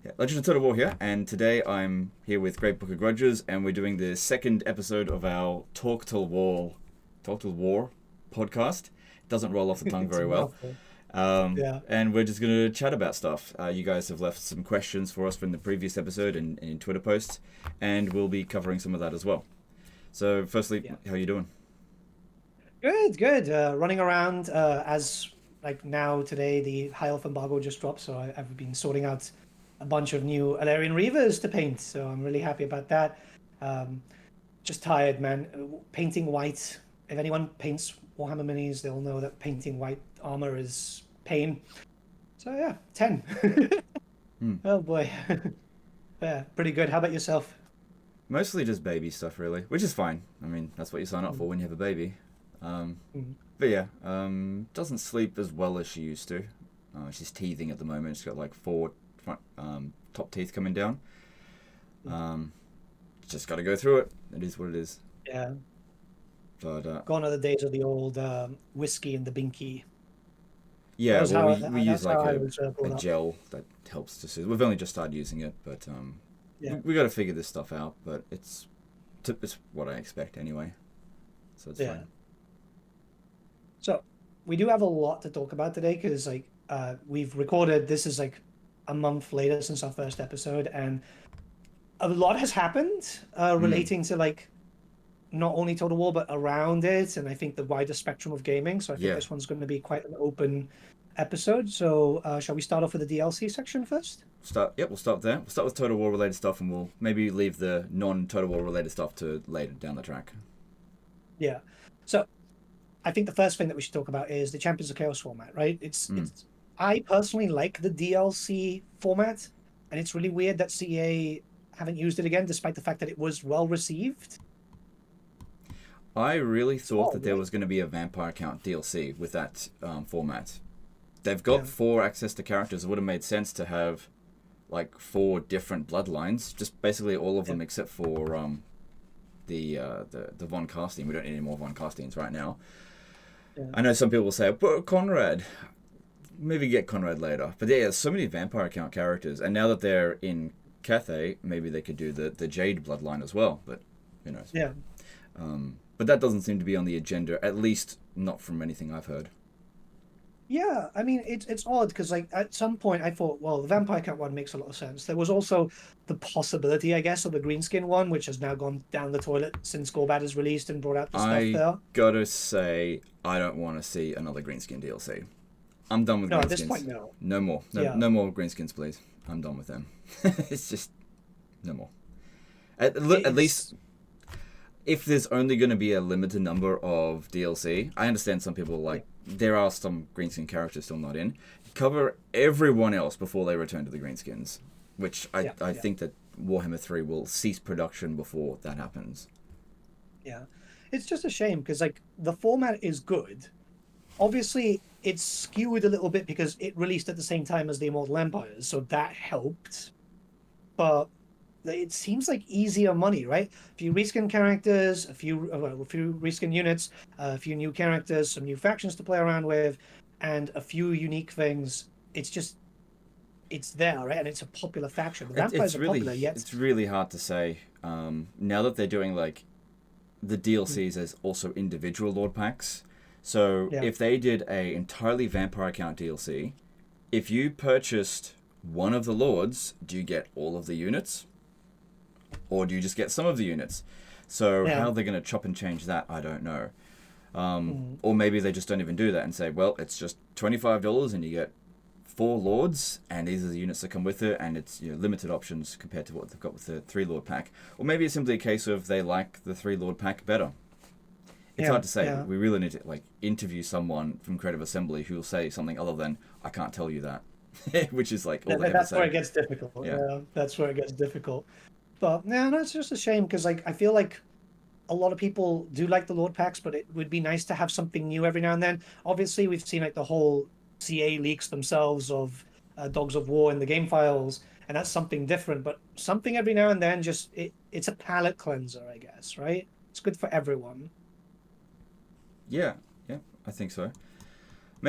Yeah, Legend of Total War here, and today I'm here with Great Book of Grudges, and we're doing the second episode of our Talk-Tal War podcast. It doesn't roll off the tongue It's a very well. mouthful. Yeah. And we're just going to chat about stuff. You guys have left some questions for us from the previous episode and in Twitter posts, and we'll be covering some of that as well. So, firstly, Yeah. how are you doing? Good. Running around as like now today the High Elf embargo just dropped, so I've been sorting out a bunch of new Alarian Reavers to paint. So I'm really happy about that. Um, just tired, man. Painting white. If anyone paints Warhammer minis, they'll know that painting white armor is pain. So yeah, 10. Hmm. Oh boy. Yeah, pretty good. How about yourself? Mostly just baby stuff, really, which is fine. I mean, that's what you sign up for Mm, when you have a baby. Um, mm, but yeah, doesn't sleep as well as she used to. She's teething at the moment. She's got like four front top teeth coming down. mm. Um, just got to go through it. It is what it is. Yeah. But Gone are the days of the old whiskey and the binky. That yeah, was well, how we use that's how like I a, was a brought up. gel that helps to soothe. We've only just started using it, but Yeah, we got to figure this stuff out. But it's what I expect anyway, so it's yeah. fine. So we do have a lot to talk about today because we've recorded. This is like a month later since our first episode, and a lot has happened Mm, relating to like not only Total War but around it, and I think the wider spectrum of gaming. So I think yeah. this one's going to be quite an open episode. So shall we start off with the DLC section first? We'll start there. We'll start with Total War related stuff, and we'll maybe leave the non-Total War related stuff to later down the track. Yeah. So I think the first thing that we should talk about is the Champions of Chaos format, right? Mm. It's I personally like the DLC format, and it's really weird that CA haven't used it again, despite the fact that it was well received. I really It's thought that odd, there right? was going to be a Vampire Count DLC with that format. They've got Yeah, four access to characters. It would have made sense to have like four different bloodlines, just basically all of yeah, them except for the Von Carstein. We don't need any more Von Carsteins right now. yeah, I know some people will say, but Conrad, maybe get Conrad later. But yeah, there's so many Vampire Count characters, and now that they're in Cathay, maybe they could do the Jade bloodline as well. But who knows? yeah. But that doesn't seem to be on the agenda, at least not from anything I've heard. Yeah, I mean it's odd because like at some point I thought, well, the Vampire Cat one makes a lot of sense. There was also the possibility, I guess, of the Greenskin one, which has now gone down the toilet since Gorbad is released and brought out the stuff I there. gotta say, I don't want to see another Greenskin DLC. I'm done with No, at this point, Greenskins. no. No more. No, Yeah, no more Greenskins, please. I'm done with them. It's just no more. At least it's if there's only going to be a limited number of DLC, I understand some people yeah, like there are some Greenskin characters still not in. Cover everyone else before they return to the Greenskins, which yeah, I yeah. think that Warhammer 3 will cease production before that happens. Yeah. It's just a shame because like the format is good. Obviously, it's skewed a little bit because it released at the same time as the Immortal Empires, so that helped. But it seems like easier money, right? A few reskin characters, a few reskin units, a few new characters, some new factions to play around with, and a few unique things. It's just it's there, right? And it's a popular faction. The vampires are popular, yet It's really hard to say. Now that they're doing like the mm, DLCs as also individual Lord packs. So yeah, if they did a entirely Vampire Count DLC, if you purchased one of the Lords, do you get all of the units, or do you just get some of the units? So yeah, how they're going to chop and change that, I don't know. mm, Or maybe they just don't even do that and say, well, it's just $25 and you get four Lords, and these are the units that come with it, and it's limited options compared to what they've got with the three Lord pack. Or maybe it's simply a case of they like the three Lord pack better. It's yeah, hard to say. yeah. We really need to like interview someone from Creative Assembly who will say something other than "I can't tell you that," which is like all they ever That's where it say. gets difficult. Yeah, Yeah, that's where it gets difficult. But yeah, no, it's just a shame because like I feel like a lot of people do like the Lord packs, but it would be nice to have something new every now and then. Obviously, we've seen like the whole CA leaks themselves of Dogs of War in the game files, and that's something different. But something every now and then, it's a palate cleanser, I guess, right? It's good for everyone. yeah, yeah. I think so.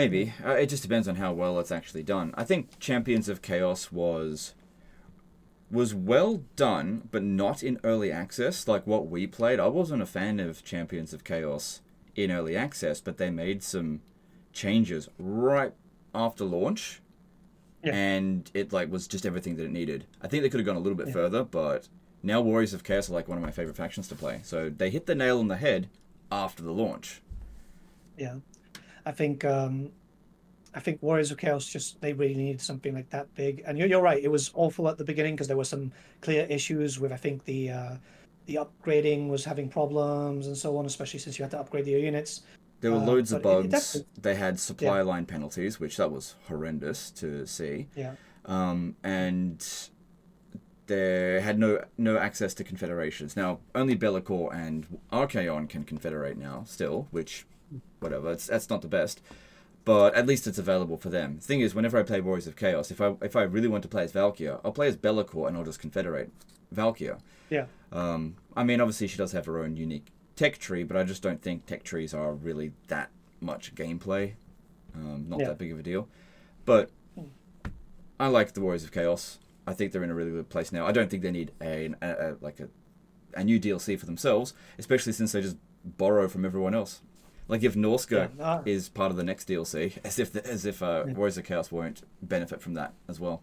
Mm, Maybe it just depends on how well it's actually done. I think Champions of Chaos was was well done, but not in early access like what we played. I wasn't a fan of Champions of Chaos in early access, but they made some changes right after launch, Yeah, and it like was just everything that it needed. I think they could have gone a little bit yeah, further, but now Warriors of Chaos are like one of my favorite factions to play. So they hit the nail on the head after the launch. yeah. I think I think Warriors of Chaos just they really needed something like that big. And you're right, it was awful at the beginning because there were some clear issues with I think the upgrading was having problems and so on, especially since you had to upgrade your units. There were loads of But it bugs. definitely, They had yeah, supply line penalties, which that was horrendous to see. yeah, And they had no access to confederations. Now only Be'lakor and Archaon can confederate now still, which whatever. That's not the best, but at least it's available for them. Thing is, whenever I play Warriors of Chaos, if I really want to play as Valkyr, I'll play as Be'lakor and I'll just confederate Valkyr. yeah, I mean, obviously she does have her own unique tech tree, but I just don't think tech trees are really that much gameplay. Not yeah. that big of a deal. But I like the Warriors of Chaos. I think they're in a really good place now. I don't think they need a new DLC for themselves, especially since they just borrow from everyone else. Like if Yeah, Norska is part of the next DLC, as if yeah. Warriors of Chaos won't benefit from that as well,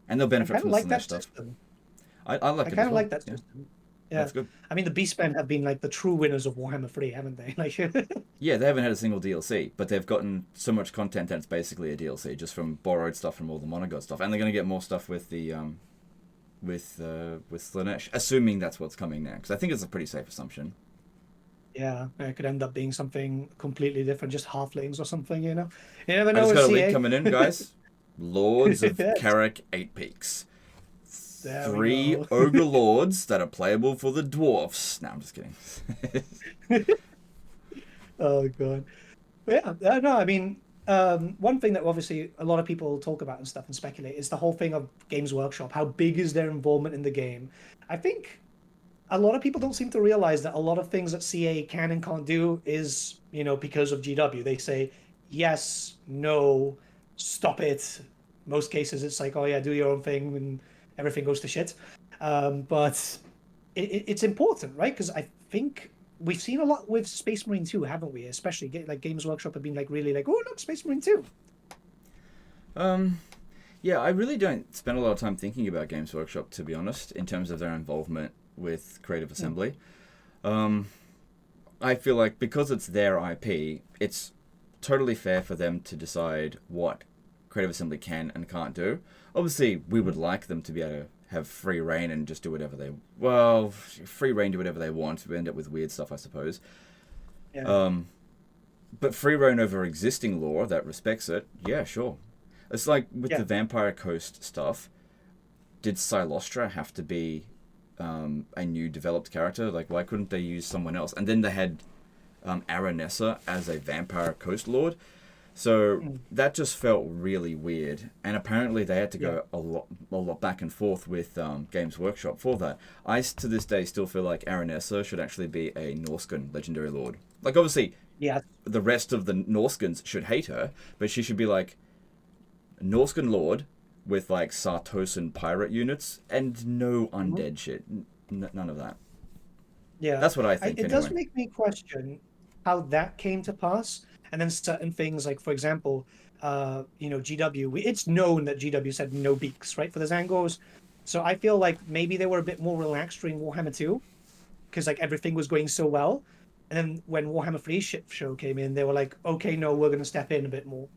and they'll I benefit kind from of the like Slanesh that stuff. system. I like I it as kind of well. like that Yeah, system. Yeah, that's good. I mean the Beastmen have been like the true winners of Warhammer 3, haven't they? Like, Yeah, they haven't had a single DLC, but they've gotten so much content that it's basically a DLC just from borrowed stuff from all the Monogod stuff, and they're going to get more stuff with the with Slanesh, assuming that's what's coming next. I think it's a pretty safe assumption. yeah, it could end up being something completely different, just halflings or something. You never I know just with got a link CA. coming in, guys. Lords of Yes, Carrick Eight Peaks. there we Three go. ogre lords that are playable for the dwarfs. No, I'm just kidding. Oh god. Yeah, no, I mean, one thing that obviously a lot of people talk about and stuff and speculate is the whole thing of Games Workshop. How big is their involvement in the game? I think a lot of people don't seem to realize that a lot of things that CA can and can't do is, because of GW. They say yes, no, stop it. Most cases, it's like, oh yeah, do your own thing, and everything goes to shit. But it's important, right? Because I think we've seen a lot with Space Marine 2, haven't we? Especially like Games Workshop have been like really like, oh look, Space Marine 2. um, yeah, I really don't spend a lot of time thinking about Games Workshop, to be honest, in terms of their involvement with Creative Mm, Assembly. Um, I feel like because it's their IP, it's totally fair for them to decide what Creative Assembly can and can't do. Obviously, we would mm, like them to be able to have free reign and just do whatever they well, free reign, do whatever they want. We end up with weird stuff, I suppose. yeah, Um, but free reign over existing lore that respects it, yeah, sure. It's like with the yeah. Vampire Coast stuff. Did Silostra have to be a new developed character? Like, why couldn't they use someone else? And then they had Aranessa as a Vampire Coast Lord. So Mm, that just felt really weird. And apparently they had to yeah. go a lot back and forth with Games Workshop for that. I, to this day, still feel like Aranessa should actually be a Norscan Legendary Lord. Like, obviously, Yeah. the rest of the Norskans should hate her, but she should be like Norscan Lord with like Sartosan pirate units and no Mhm. undead shit. None of that. Yeah. That's what I think It does anyway. make me question how that came to pass. And then certain things like, for example, GW, it's known that GW said no beaks, right, for the Zangors. So I feel like maybe they were a bit more relaxed during Warhammer 2 because like everything was going so well. And then when Warhammer 3 ship show came in, they were like, okay, no, we're going to step in a bit more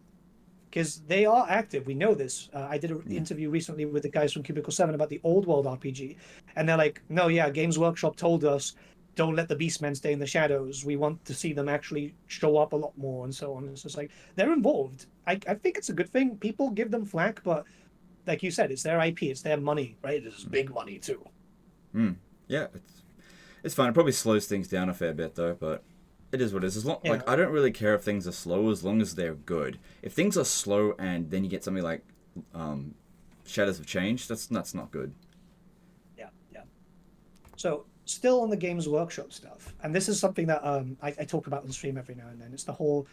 because they are active. We know this. I did an Yeah. interview recently with the guys from Cubicle 7 about the Old World RPG, and they're like, no, yeah, Games Workshop told us don't let the Beastmen stay in the shadows. We want to see them actually show up a lot more and so on. It's just like they're involved. I think it's a good thing. People give them flack, but like you said, it's their IP, it's their money, right? It's big money too. Mm. Yeah, it's fine. It probably slows things down a fair bit though, but it is what it is. As long, Yeah, like I don't really care if things are slow as long as they're good. If things are slow and then you get something like um, Shadows of Change, that's not good. yeah, yeah. So still on the Games Workshop stuff, and this is something that I talk about on stream every now and then. It's the whole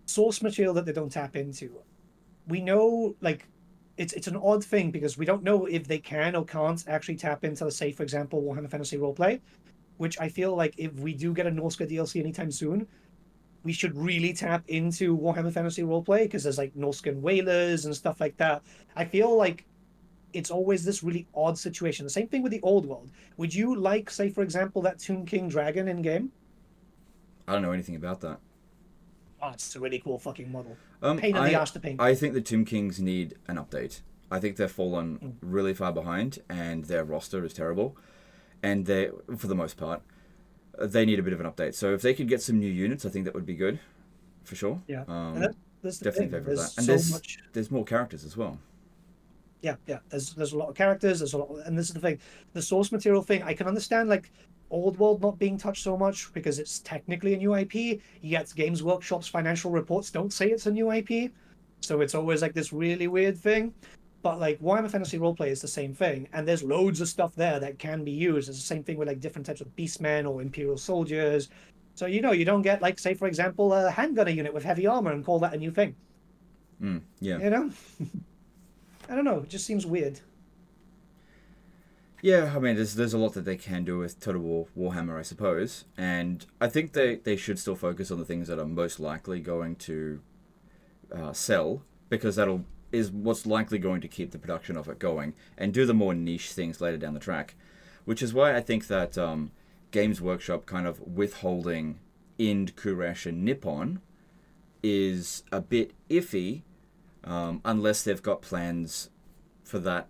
source material that they don't tap into. We know, like, it's an odd thing because we don't know if they can or can't actually tap into, say, for example, Warhammer Fantasy Roleplay, which I feel like if we do get a Norska DLC anytime soon, we should really tap into Warhammer Fantasy Roleplay because there's like Norscan whalers and stuff like that. I feel like it's always this really odd situation. The same thing with the old world. Would you like, say, for example, that Tomb King dragon in game? I don't know anything about that. Oh, it's a really cool fucking model. Pain in the ass to paint. I think the Tomb Kings need an update. I think they've fallen really far behind, and their roster is terrible. And they, for the most part, they need a bit of an update. So if they could get some new units, I think that would be good, for sure. Yeah, that's the Definitely thing. in favour of There's that. And so much. there's more characters as well. Yeah. There's a lot of characters. There's a lot, and this is the thing. The source material thing, I can understand like Old World not being touched so much because it's technically a new IP. Yet Games Workshop's financial reports don't say it's a new IP, so it's always like this really weird thing. But like Warhammer Fantasy Roleplay is the same thing, and there's loads of stuff there that can be used. It's the same thing with like different types of beastmen or Imperial soldiers. So you don't get like, say for example, a handgunner unit with heavy armor and call that a new thing. Yeah. You know, I don't know. It just seems weird. Yeah, I mean, there's a lot that they can do with Total War Warhammer, I suppose, and I think they should still focus on the things that are most likely going to sell, because is what's likely going to keep the production of it going, and do the more niche things later down the track, which is why I think that Games Workshop kind of withholding Ind, Kuresh, and Nippon is a bit iffy, unless they've got plans for that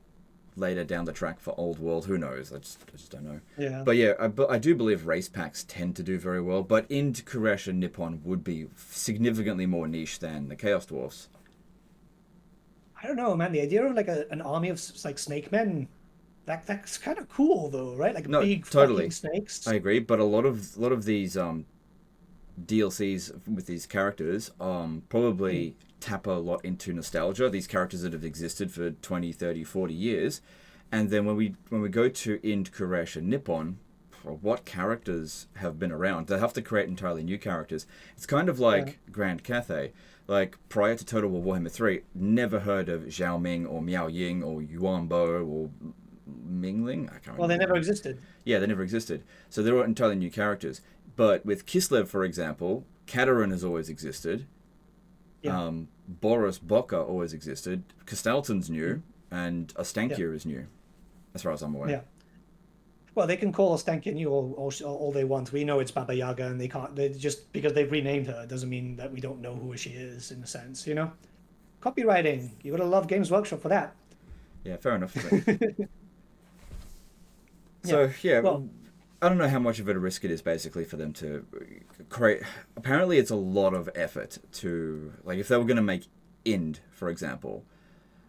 later down the track for Old World. Who knows? I just don't know. Yeah. But yeah, I do believe race packs tend to do very well, but Ind, Kuresh, and Nippon would be significantly more niche than the Chaos Dwarfs. I don't know, man. The idea of like an army of like snake men, that's kind of cool though, right? Like No, big totally. fucking snakes. I agree, but a lot of these DLCs with these characters probably tap a lot into nostalgia. These characters that have existed for 20, 30, 40 years. And then when we go to Ind, Kuresh, and Nippon, what characters have been around? They have to create entirely new characters. It's kind of like Grand Cathay. Like, prior to Total War Warhammer 3, never heard of Zhao Ming or Miao Ying or Yuan Bo or Mingling? I can't remember. Well, they never existed. Yeah, they never existed. So they're all entirely new characters. But with Kislev, for example, Katarin has always existed. Yeah. Boris Boka always existed. Kastalton's new, and Ostankya is new, as far as I'm aware. Yeah. Well, they can call Ostankya new all they want. We know it's Baba Yaga, and they can't. They just because they've renamed her doesn't mean that we don't know who she is in a sense, you know. Copywriting, you gotta love Games Workshop for that. Yeah, fair enough. So yeah, well, I don't know how much of a risk it is basically for them to create. Apparently, it's a lot of effort to, like, if they were going to make Ind, for example.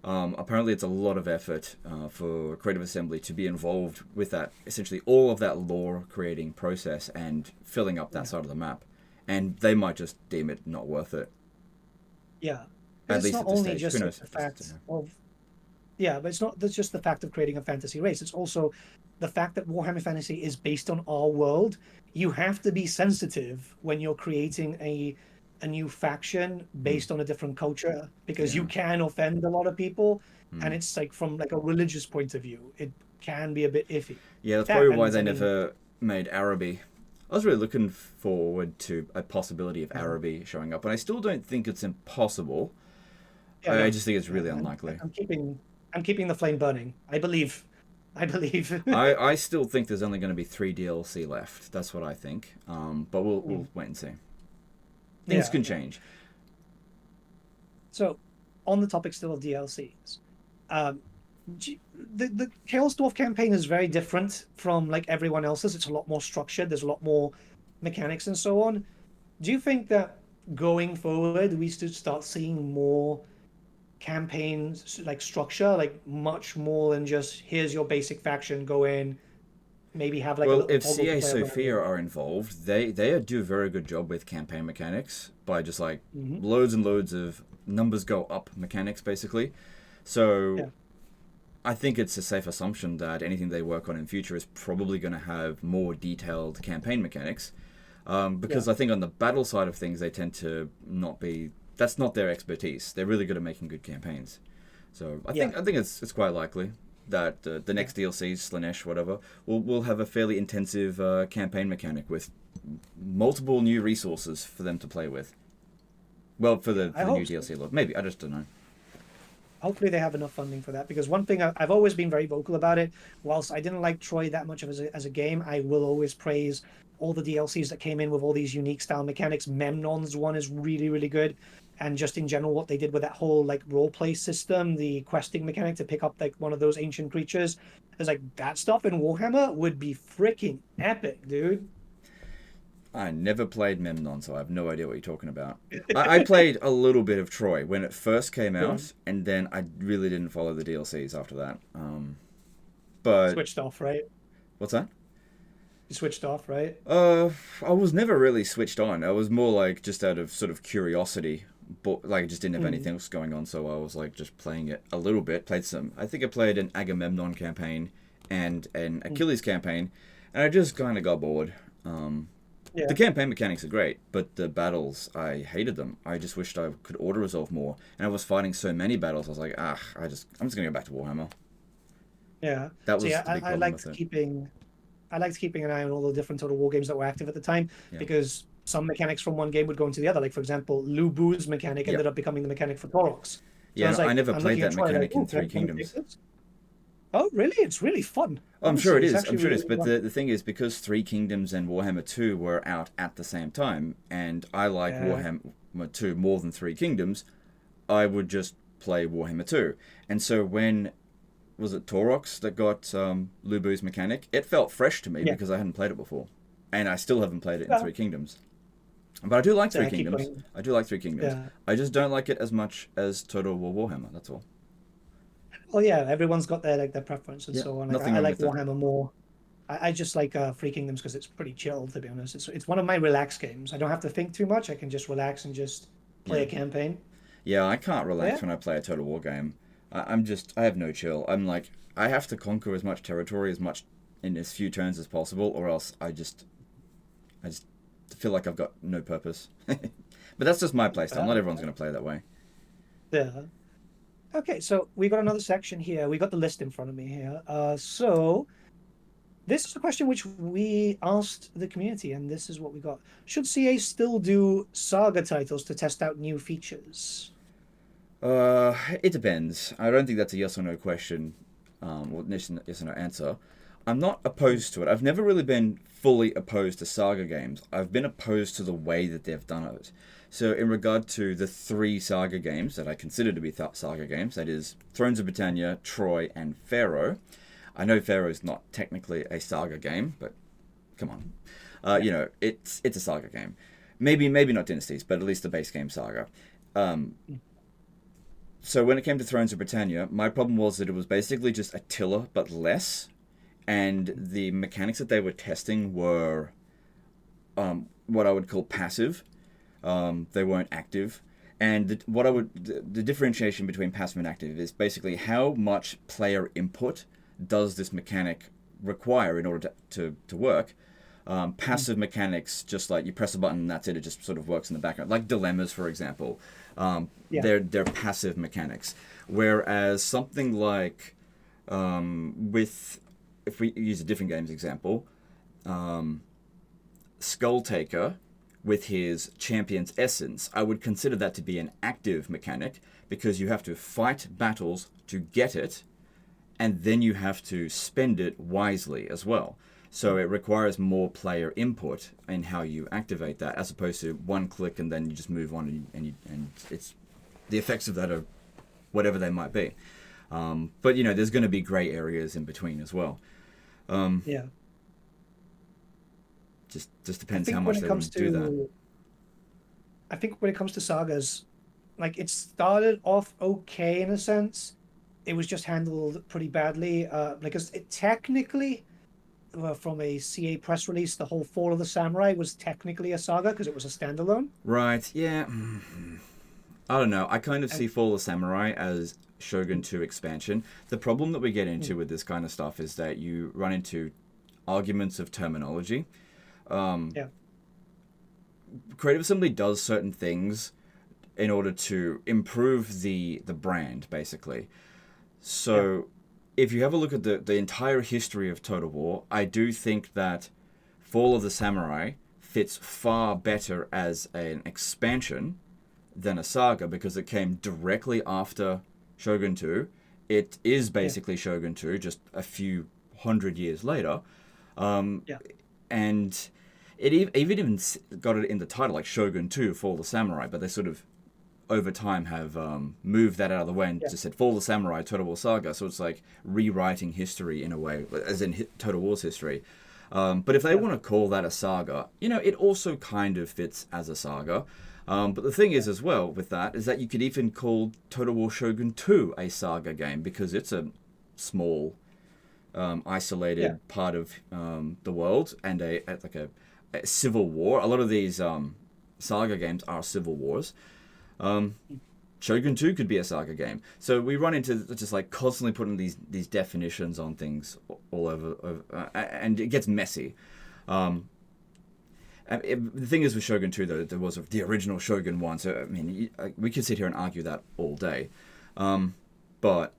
Apparently, it's a lot of effort for Creative Assembly to be involved with that, essentially all of that lore creating process and filling up that side of the map. And they might just deem it not worth it. Yeah. At it's least not at this only stage. just Who knows? the fact of. Yeah, but it's not that's just the fact of creating a fantasy race. It's also the fact that Warhammer Fantasy is based on our world. You have to be sensitive when you're creating a new faction based on a different culture, because you can offend a lot of people, and it's like from like a religious point of view, it can be a bit iffy. Yeah, that's probably why they never made Araby. I was really looking forward to a possibility of Araby showing up, and I still don't think it's impossible. Yeah, I just think it's really unlikely. I'm keeping the flame burning. I believe. I still think there's only going to be 3 DLC left. That's what I think. But we'll wait and see. Things can change. So, on the topic still of DLCs, the Chaos Dwarf campaign is very different from like everyone else's. It's a lot more structured. There's a lot more mechanics and so on. Do you think that going forward we should start seeing more campaigns like structure, like much more than just here's your basic faction, go in, maybe have like if CA Sophia are involved, they do a very good job with campaign mechanics by just like loads and loads of numbers go up mechanics basically. So I think it's a safe assumption that anything they work on in future is probably going to have more detailed campaign mechanics, because I think on the battle side of things they tend to not be. That's not their expertise. They're really good at making good campaigns. So Yeah. I think it's quite likely that the next DLC, Slanesh, whatever, will have a fairly intensive campaign mechanic with multiple new resources for them to play with. Well, for Yeah, I the new hope so. DLC, Lord. Maybe I just don't know. Hopefully they have enough funding for that, because one thing I've always been very vocal about it. Whilst I didn't like Troy that much of as a game, I will always praise all the DLCs that came in with all these unique style mechanics. Memnon's one is really, really good. And just in general, what they did with that whole like role play system, the questing mechanic to pick up like one of those ancient creatures, is like that stuff in Warhammer would be freaking epic, dude. I never played Memnon, so I have no idea what you're talking about. I played a little bit of Troy when it first came Yeah. out, and then I really didn't follow the DLCs after that. But Switched off, right? what's that? You switched off, right? I was never really switched on. I was more like just out of sort of curiosity, but like I just didn't have Mm. anything else going on, so I was like just playing it a little bit. Played some. I think I played an Agamemnon campaign and an Mm. Achilles campaign, and I just kind of got bored. The Yeah. campaign mechanics are great, but the battles, I hated them. I just wished I could auto resolve more, and I was fighting so many battles. I was like, I'm just gonna go back to Warhammer. Yeah. That See, was the big I problem with liked it. keeping an eye on all the different Total War games that were active at the time, Yeah. because some mechanics from one game would go into the other. Like for example, Lubu's mechanic Yep. ended up becoming the mechanic for Torox. So I Yeah, was and I like, never I'm played looking at that Troy like, mechanic in oh, Three can I take Kingdoms. this? Oh, really? It's really fun. Oh, I'm sure Honestly, it it's is. I'm actually sure it really, is. really But fun. the thing is, because Three Kingdoms and Warhammer 2 were out at the same time, and I like Yeah. Warhammer 2 more than Three Kingdoms, I would just play Warhammer 2. And so when was it Torox that got Lubu's mechanic? It felt fresh to me Yeah. because I hadn't played it before, and I still haven't played it in Well, Three Kingdoms. But I do like so Three I keep Kingdoms. going. I do like Three Kingdoms. Yeah. I just don't like it as much as Total War Warhammer. That's all. Well, yeah, everyone's got their like their preference and Yeah, so on. Like nothing I wrong like with that. Warhammer more. I just like Free Kingdoms because it's pretty chill, to be honest. It's one of my relax games. I don't have to think too much. I can just relax and just play Yeah. a campaign. Yeah, I can't But yeah, relax when I play a Total War game. I have no chill. I'm like, I have to conquer as much territory as much in as few turns as possible, or else I just feel like I've got no purpose. But that's just my playstyle. Not everyone's going to play that way. yeah. Okay, so we got another section here. We got the list in front of me here. So this is a question which we asked the community, and this is what we got. Should CA still do Saga titles to test out new features? It depends. I don't think that's a yes or no question, or yes or no answer. I'm not opposed to it. I've never really been fully opposed to Saga games. I've been opposed to the way that they've done it. So, in regard to the three Saga games that I consider to be Saga games, that is Thrones of Britannia, Troy, and Pharaoh. I know Pharaoh's not technically a Saga game, but come on, Yeah. it's a Saga game. Maybe not Dynasties, but at least the base game Saga. Um, so when it came to Thrones of Britannia, my problem was that it was basically just Attila but less, and the mechanics that they were testing were what I would call passive. They weren't active. And the differentiation between passive and active is basically how much player input does this mechanic require in order to work. Passive mechanics, just like you press a button and that's it, it just sort of works in the background. Like dilemmas, for example. Yeah. They're passive mechanics. Whereas something like if we use a different game's example, Skull Taker with his champion's essence, I would consider that to be an active mechanic because you have to fight battles to get it, and then you have to spend it wisely as well. So it requires more player input in how you activate that, as opposed to one click and then you just move on and it's the effects of that are whatever they might be. But there's going to be grey areas in between as well. Yeah. Just I depends how think when much it they want comes to do that. to I think when it comes to sagas, like it started off okay in a sense. It was just handled pretty badly. Because it technically, from a CA press release, the whole Fall of the Samurai was technically a saga because it was a standalone. Right? Yeah. I don't know. I kind of And see Fall of Samurai as Shogun 2 expansion. The problem that we get into with this kind of stuff is that you run into arguments of terminology. yeah, Creative Assembly does certain things in order to improve the brand, basically. So if you have a look at the entire history of Total War, I do think that Fall of the Samurai fits far better as an expansion than a saga because it came directly after Shogun 2. It is Yeah. basically Shogun 2, just a few hundred years later. Yeah. And it even got it in the title, like Shogun 2, Fall of the Samurai, but they sort of, over time, have moved that out of the way and Yeah. just said Fall of the Samurai, Total War Saga. So it's like rewriting history in a way, as in Total War's history. But if they Yeah. want to call that a saga, it also kind of fits as a saga. But the thing is, as well, with that, is that you could even call Total War Shogun 2 a saga game because it's a small, isolated Yeah. part of the world and like a civil war. A lot of these saga games are civil wars. Shogun 2 could be a saga game. So we run into just like constantly putting these definitions on things all over and it gets messy. The thing is with Shogun 2, though, there was the original Shogun 1, so, I mean, we could sit here and argue that all day. But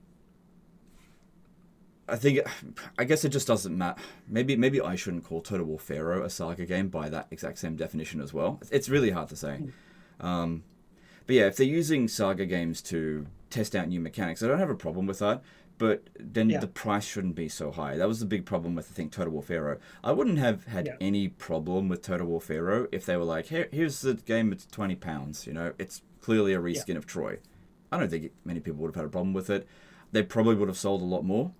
I guess it just doesn't matter. Maybe I shouldn't call Total War Pharaoh a saga game by that exact same definition as well. It's really hard to say. But yeah, if they're using saga games to test out new mechanics, I don't have a problem with that. But then Yeah. the price shouldn't be so high. That was the big problem with, I think, Total War Pharaoh. I wouldn't have had Yeah. any problem with Total War Pharaoh if they were like, here's the game, it's £20. It's clearly a reskin of Troy. I don't think many people would have had a problem with it. They probably would have sold a lot more,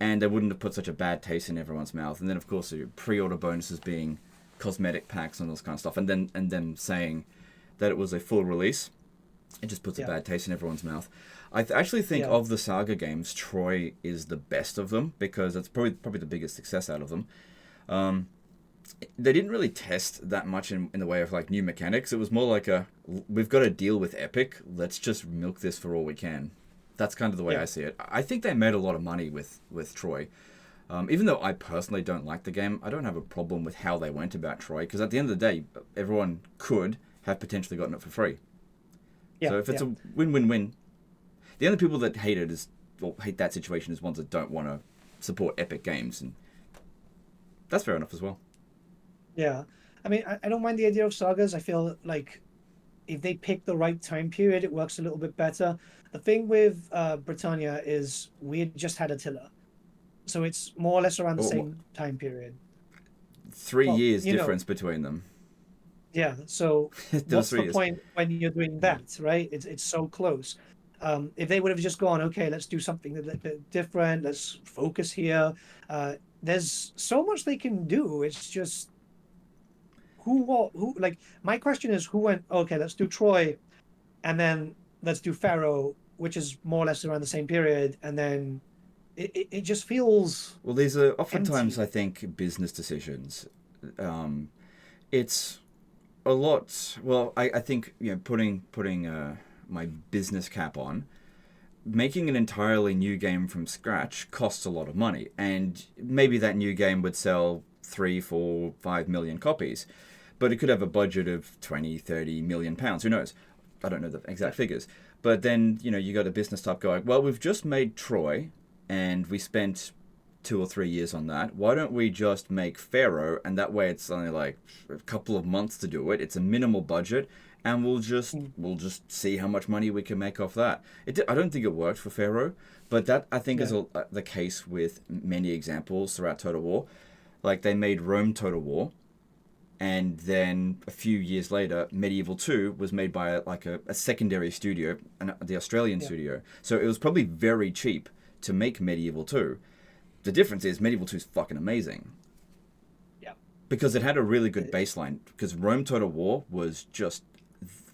and they wouldn't have put such a bad taste in everyone's mouth. And then, of course, the pre-order bonuses being cosmetic packs and all this kind of stuff, and them saying that it was a full release. It just puts a bad taste in everyone's mouth. I actually think of the Saga games, Troy is the best of them because it's probably the biggest success out of them. They didn't really test that much in the way of like new mechanics. It was more like we've got to deal with Epic. Let's just milk this for all we can. That's kind of the way I see it. I think they made a lot of money with Troy. Even though I personally don't like the game, I don't have a problem with how they went about Troy because at the end of the day, everyone could have potentially gotten it for free. So if it's a win-win-win, the only people that hate that situation is ones that don't want to support Epic Games, and that's fair enough as well. Yeah. I mean, I don't mind the idea of sagas. I feel like if they pick the right time period, it works a little bit better. The thing with Britannia is we had just had Attila. So it's more or less around the same time period. 3 Well, years difference between them. Yeah. So what's 3 the years. point when you're doing that, right? It's so close. If they would have just gone, okay, let's do something a little bit different. Let's focus here. There's so much they can do. It's just who like my question is who went, okay, let's do Troy and then let's do Pharaoh, which is more or less around the same period, and then it just feels Well, these are oftentimes, empty. I think, business decisions. It's a lot. Well, I think putting my business cap on, making an entirely new game from scratch costs a lot of money, and maybe that new game would sell 3, 4, 5 million copies, but it could have a budget of 20, 30 million pounds. Who knows? I don't know the exact figures. But then you got a business type going, well, we've just made Troy, and we spent 2 or 3 years on that. Why don't we just make Pharaoh, and that way it's only like a couple of months to do it. It's a minimal budget, and we'll just see how much money we can make off that. I don't think it worked for Pharaoh, but that I think is the case with many examples throughout Total War. Like they made Rome Total War, and then a few years later, Medieval 2 was made by a secondary studio, the Australian studio. So it was probably very cheap to make Medieval 2. The difference is Medieval 2 is fucking amazing. Yeah. Because it had a really good baseline. Because Rome Total War was just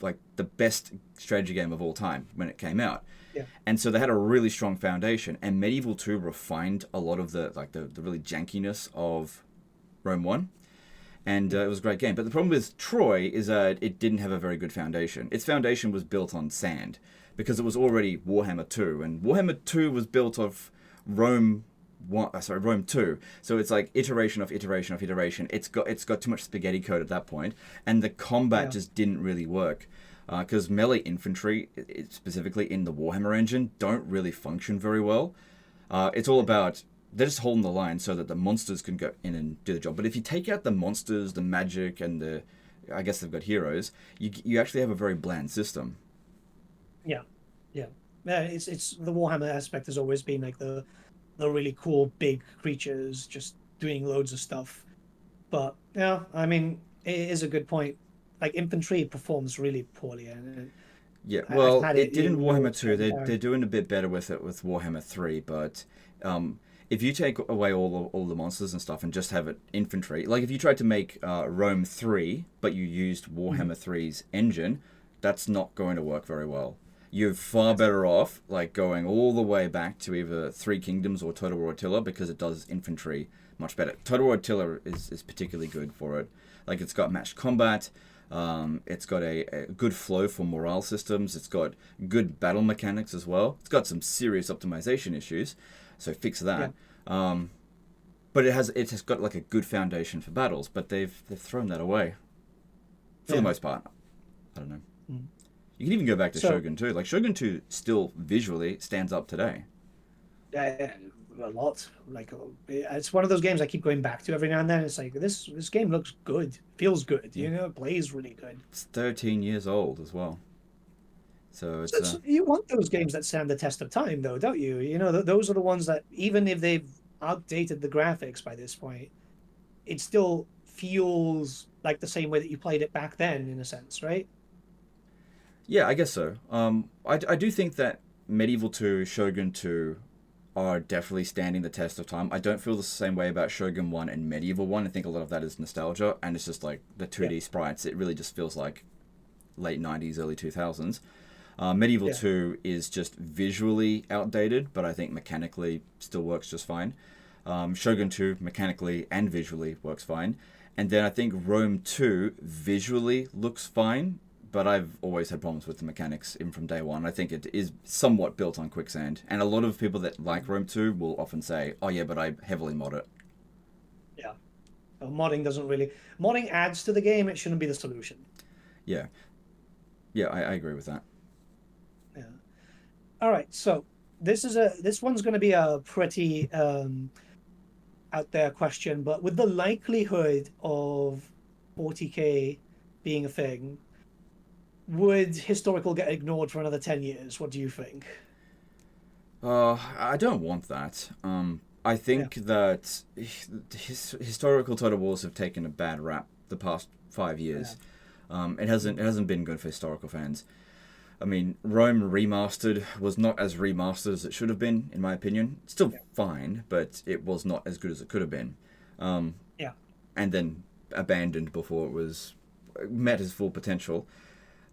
like the best strategy game of all time when it came out. Yeah. And so they had a really strong foundation. And Medieval 2 refined a lot of the really jankiness of Rome 1. And it was a great game. But the problem with Troy is that it didn't have a very good foundation. Its foundation was built on sand because it was already Warhammer 2. And Warhammer 2 was built off Rome 2. So it's like iteration of iteration of iteration. It's got too much spaghetti code at that point, and the combat just didn't really work. because melee infantry, specifically in the Warhammer engine, don't really function very well. It's all about they're just holding the line so that the monsters can go in and do the job. But if you take out the monsters, the magic, and I guess they've got heroes, you actually have a very bland system. Yeah, yeah, yeah. It's the Warhammer aspect has always been like the really cool big creatures just doing loads of stuff. But yeah, I mean, it is a good point. Like infantry performs really poorly, and Yeah, I've well, had it it did in with Warhammer 2. certain They're characters. doing a bit better with it with Warhammer 3, but if you take away all the monsters and stuff and just have it infantry, like if you tried to make Rome 3, but you used Mhm. Warhammer 3's engine, that's not going to work very well. You're far That's better off like going all the way back to either Three Kingdoms or Total War Attila because it does infantry much better. Total War Attila is particularly good for it. Like it's got matched combat, it's got a good flow for morale systems. It's got good battle mechanics as well. It's got some serious optimization issues, so fix yeah, that. Um, but it has got like a good foundation for battles. But they've thrown that away for the yeah. most part. I don't know. Mm. You can even go back to So Shogun 2. Like Shogun 2 still visually stands up today. uh, a lot. Like it's one of those games I keep going back to every now and then. It's like this game looks good, feels good. Yeah, You know, it plays really good. it's 13 years old as well. So So it's you want those games that stand the test of time, though, don't you? You know, those are the ones that even if they've outdated the graphics by this point, it still feels like the same way that you played it back then, in a sense, right? yeah, I guess so. I do think that Medieval 2, Shogun 2 are definitely standing the test of time. I don't feel the same way about Shogun 1 and Medieval 1. I think a lot of that is nostalgia, and it's just like the Yeah, 2D sprites. It really just feels like late 90s, early 2000s. Medieval yeah, 2 is just visually outdated, but I think mechanically still works just fine. Shogun 2 mechanically and visually works fine. And then I think Rome 2 visually looks fine, but I've always had problems with the mechanics even from day one. I think it is somewhat built on quicksand. And a lot of people that like Rome 2 will often say, oh yeah, but I heavily mod it. yeah. Modding doesn't really modding adds to the game. It shouldn't be the solution. Yeah, yeah, I agree with that. Yeah. All right. So this one's going to be a pretty out there question, but with the likelihood of 40K being a thing, would historical get ignored for another 10 years? What do you think? I don't want that. I Yeah. think that historical Total Wars have taken a bad rap the past 5 years. Yeah. It hasn't been good for historical fans. I mean, Rome Remastered was not as remastered as it should have been, in my opinion. It's still Yeah. fine, but it was not as good as it could have been. Um, Yeah. and then abandoned before it was met its full potential.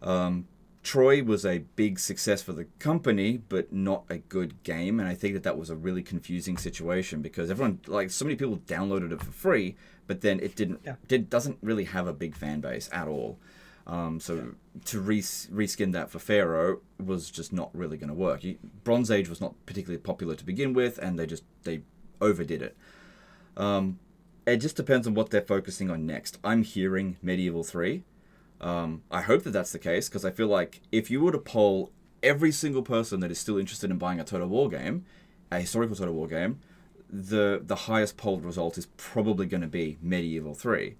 Um, Troy was a big success for the company, but not a good game, and I think that was a really confusing situation because everyone, like, so many people downloaded it for free, but then it Yeah. doesn't really have a big fan base at all. Yeah. So to reskin that for Pharaoh was just not really going to work. Bronze Age was not particularly popular to begin with, and they overdid it. It just depends on what they're focusing on next. I'm hearing Medieval 3. I hope that that's the case because I feel like if you were to poll every single person that is still interested in buying a Total War game, a historical Total War game, the highest polled result is probably going to be Medieval 3.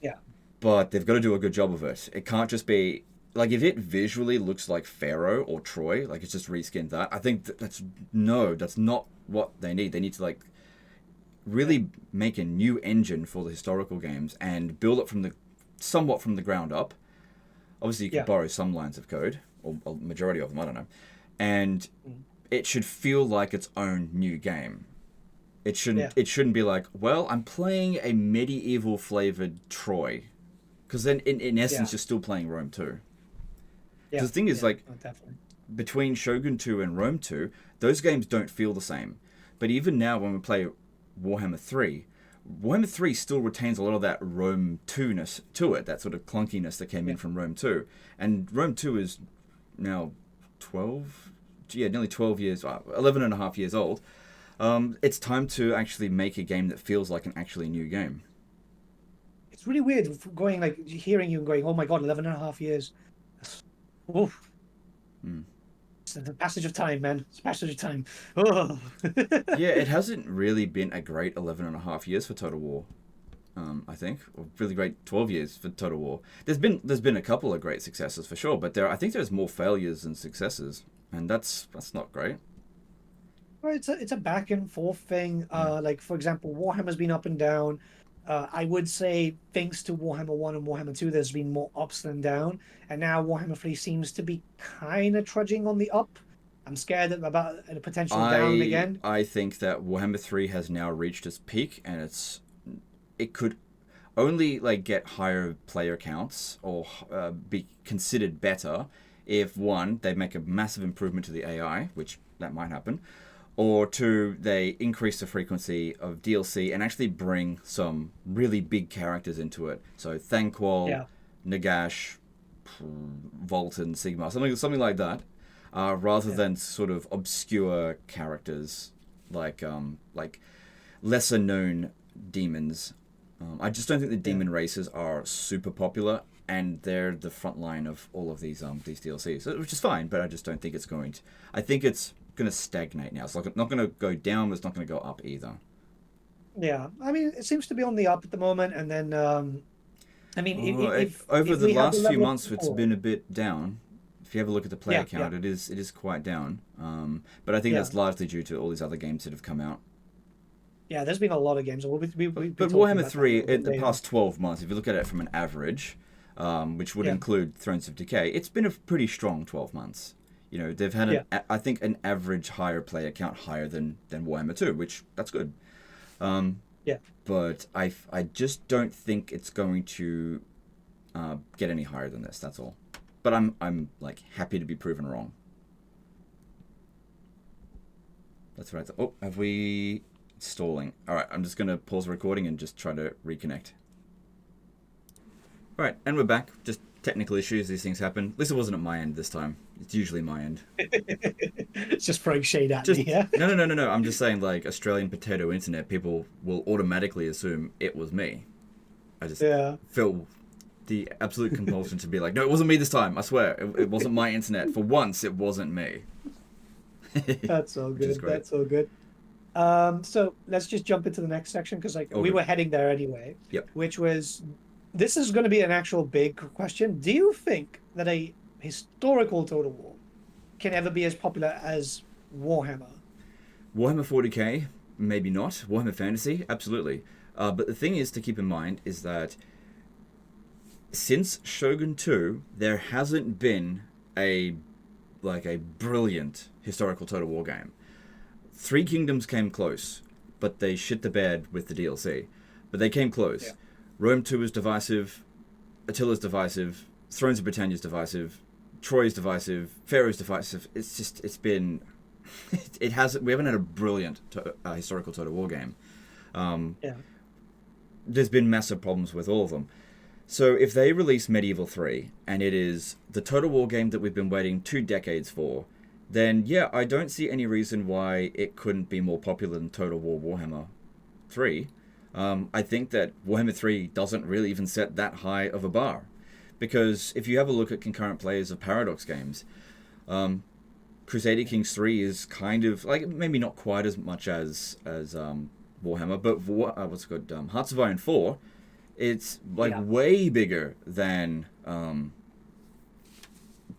Yeah. But they've got to do a good job of it. It can't just be like if it visually looks like Pharaoh or Troy, like it's just reskinned that. I think that's not what they need. They need to like Yeah. really make a new engine for the historical games and build it somewhat from the ground up. Obviously, you could Yeah. borrow some lines of code or a majority of them. I don't know, and Mm. it should feel like its own new game. It Yeah. shouldn't. It shouldn't be like, well, I'm playing a medieval flavored Troy, because then in Yeah. essence you're still playing Rome 2. Yeah. Because the thing is, Yeah. like, Oh, definitely. between Shogun 2 and Rome 2, those games don't feel the same. But even now, when we play Warhammer 3, Warhammer 3 still retains a lot of that Rome 2-ness to it, that sort of clunkiness that came Yeah. in from Rome 2. And Rome 2 is now 12, yeah, nearly 12 years, 11 and a half years old. It's time to actually make a game that feels like an actually new game. It's really weird going like hearing you and going, oh my God, 11 and a half years. Oof. Hmm. It's the passage of time, man. It's the passage of time. Oh. Yeah, it hasn't really been a great 11 and a half years for Total War. I think, or really great 12 years for Total War. There's been a couple of great successes for sure, but I think there's more failures than successes, and that's not great. Well, it's a back and forth thing. Yeah. Like for example, Warhammer's been up and down. I would say thanks to Warhammer 1 and Warhammer 2, there's been more ups than down, and now Warhammer 3 seems to be kind of trudging on the up. I'm scared about a potential down I again. I think that Warhammer 3 has now reached its peak, and it could only like get higher player counts or be considered better if one, they make a massive improvement to the AI, which that might happen, or two, they increase the frequency of DLC and actually bring some really big characters into it. So Thanquol, Yeah, Nagash, Volton, Sigmar, something like that, rather yeah, than sort of obscure characters like lesser known demons. I just don't think the yeah. demon races are super popular, and they're the front line of all of these DLCs, which is fine. But I just don't think it's going to. I think it's going to stagnate now. It's like not going to go down, but it's not going to go up either. Yeah. I mean, it seems to be on the up at the moment, and then I mean, Over if the we had the last few level of months, it's support, been a bit down. If you have a look at the player yeah, yeah, count, it is quite down. But I think yeah, that's largely due to all these other games that have come out. yeah. There's been a lot of games, and we'll be But talking Warhammer about that a 3, little bit in the later. past 12 months, if you look at it from an average, which would Yeah, include Thrones of Decay, it's been a pretty strong 12 months. You know, they've had, yeah, I think, an average higher player count higher than Warhammer 2, which that's good. Um, yeah. but I just don't think it's going to get any higher than this, that's all. But I'm like happy to be proven wrong. That's what I thought. Oh, have we stalling? All right, I'm just gonna pause the recording and just try to reconnect. All right, and we're back. Just technical issues. These things happen. At least it wasn't at my end this time. It's usually my end. It's just throwing shade at me. Just Yeah. no. I'm just saying, like Australian potato internet, people will automatically assume it was me. I just Yeah. feel the absolute compulsion to be like, no, it wasn't me this time. I swear, it wasn't my internet. For once, it wasn't me. That's all Which is good. great. That's all good. So let's just jump into the next section because like All we good. were heading there anyway, Yep. which was this is going to be an actual big question. Do you think that a historical Total War can ever be as popular as Warhammer? Warhammer 40k, maybe not. Warhammer Fantasy, absolutely. But the thing is to keep in mind is that since Shogun 2, there hasn't been a a brilliant historical Total War game. Three Kingdoms came close, but they shit the bed with the DLC. But they came Yeah. close. Rome 2 is divisive, Attila's divisive, Thrones of Britannia is divisive, Troy is divisive, Pharaoh's divisive. It's been, it has, we haven't had a brilliant historical Total War game. Um, Yeah. there's been massive problems with all of them. So if they release Medieval 3, and it is the Total War game that we've been waiting 2 decades for, then yeah, I don't see any reason why it couldn't be more popular than Total War Warhammer 3. I think that Warhammer 3 doesn't really even set that high of a bar. Because if you have a look at concurrent players of Paradox games, Crusader Kings 3 is kind of, like, maybe not quite as much as Warhammer, but what's it called? Hearts of Iron 4, it's like Yeah. way bigger than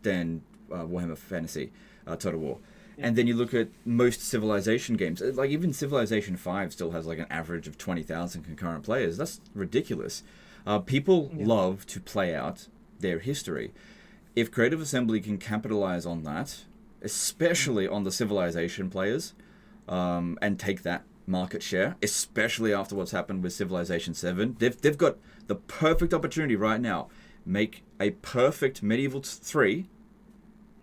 Warhammer Fantasy Total War. Yeah. And then you look at most Civilization games, like even Civilization 5 still has like an average of 20,000 concurrent players. That's ridiculous. People Yeah. love to play out their history. If Creative Assembly can capitalize on that, especially on the Civilization players, and take that market share, especially after what's happened with Civilization 7, they've got the perfect opportunity right now. Make a perfect Medieval 3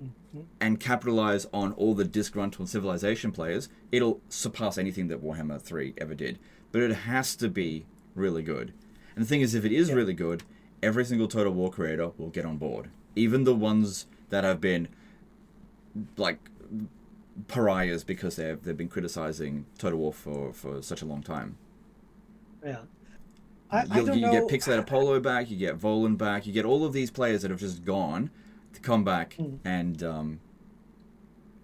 Mhm. and capitalize on all the disgruntled Civilization players. It'll surpass anything that Warhammer 3 ever did. But it has to be really good. And the thing is, if it is Yeah. really good, every single Total War creator will get on board. Even the ones that have been like pariahs because they've been criticizing Total War for such a long time. Yeah. I don't You get know. Pixelated Apollo back, you get Volan back, you get all of these players that have just gone come back Mm.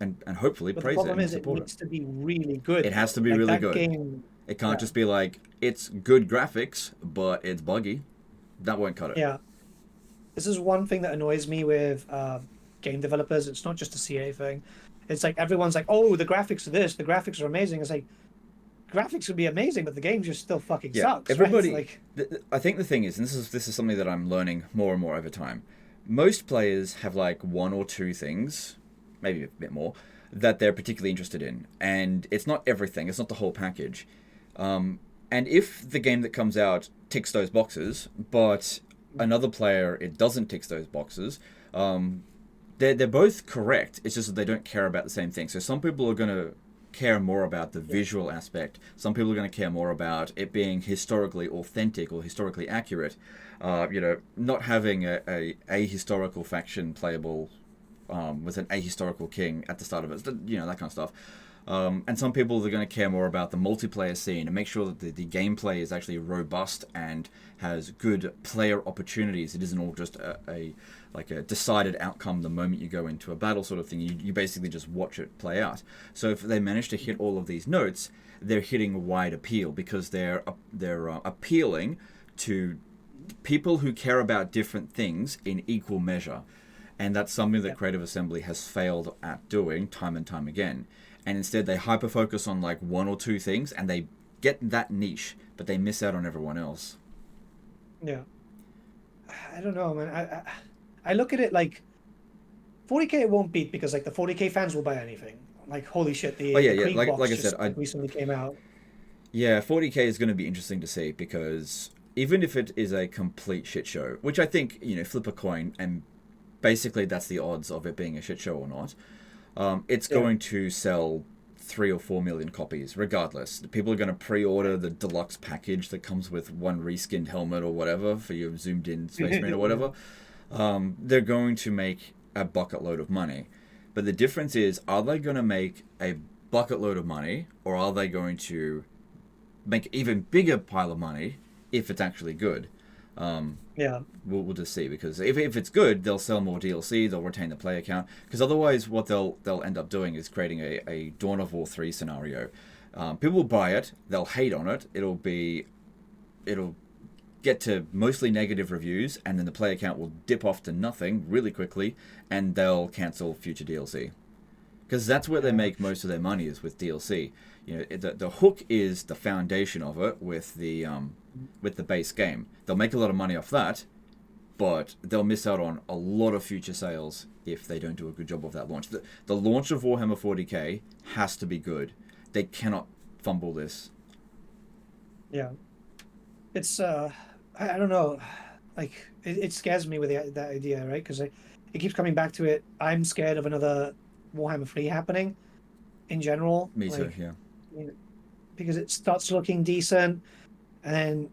and hopefully But the praise it problem and is, it support it. needs to be really good, It has to though. be Like really that good. game. It can't Yeah, just be like, it's good graphics, but it's buggy. That won't cut it. yeah. This is one thing that annoys me with game developers. It's not just a CA thing. It's like everyone's like, "Oh, the graphics are this. The graphics are amazing." It's like graphics would be amazing, but the game just still fucking Yeah, sucks, right? everybody. Like, I think the thing is, and this is something that I'm learning more and more over time. Most players have like one or two things, maybe a bit more, that they're particularly interested in, and it's not everything. It's not the whole package. And if the game that comes out ticks those boxes, but another player it doesn't tick those boxes, they're both correct. It's just that they don't care about the same thing. So some people are going to care more about the visual aspect. Some people are going to care more about it being historically authentic or historically accurate. Not having a historical faction playable with an ahistorical king at the start of it. That kind of stuff. And some people are going to care more about the multiplayer scene and make sure that the gameplay is actually robust and has good player opportunities. It isn't all just a decided outcome the moment you go into a battle sort of thing. You basically just watch it play out. So if they manage to hit all of these notes, they're hitting wide appeal because they're appealing to people who care about different things in equal measure. And that's something that Creative Assembly has failed at doing time and time again. And instead they hyper-focus on like one or two things and they get that niche, but they miss out on everyone else. yeah, I don't know, man. I look at it like 40K it won't beat because like the 40K fans will buy anything. Like holy shit, the Krieg Like box I just said, recently came out. yeah, 40K is going to be interesting to see because even if it is a complete shit show, which I think, flip a coin and basically that's the odds of it being a shit show or not, it's going to sell 3 or 4 million copies regardless. People are going to pre-order the deluxe package that comes with one reskinned helmet or whatever for your zoomed in Space Marine or whatever. They're going to make a bucket load of money. But the difference is, are they going to make a bucket load of money or are they going to make an even bigger pile of money if it's actually good? We'll just see, because if it's good, they'll sell more DLC, they'll retain the player count, because otherwise what they'll end up doing is creating a Dawn of War 3 scenario. People will buy it, they'll hate on it, it'll get to mostly negative reviews, and then the player count will dip off to nothing really quickly, and they'll cancel future DLC. Because that's where they make most of their money, is with DLC. The hook is the foundation of it with the base game. They'll make a lot of money off that, but they'll miss out on a lot of future sales if they don't do a good job of that launch. The launch of Warhammer 40k has to be good. They cannot fumble this. Yeah, it's I don't know, like it scares me with that idea, right? Because it keeps coming back to it. I'm scared of another Warhammer 3 happening in general. Me too, yeah. Because it starts looking decent and then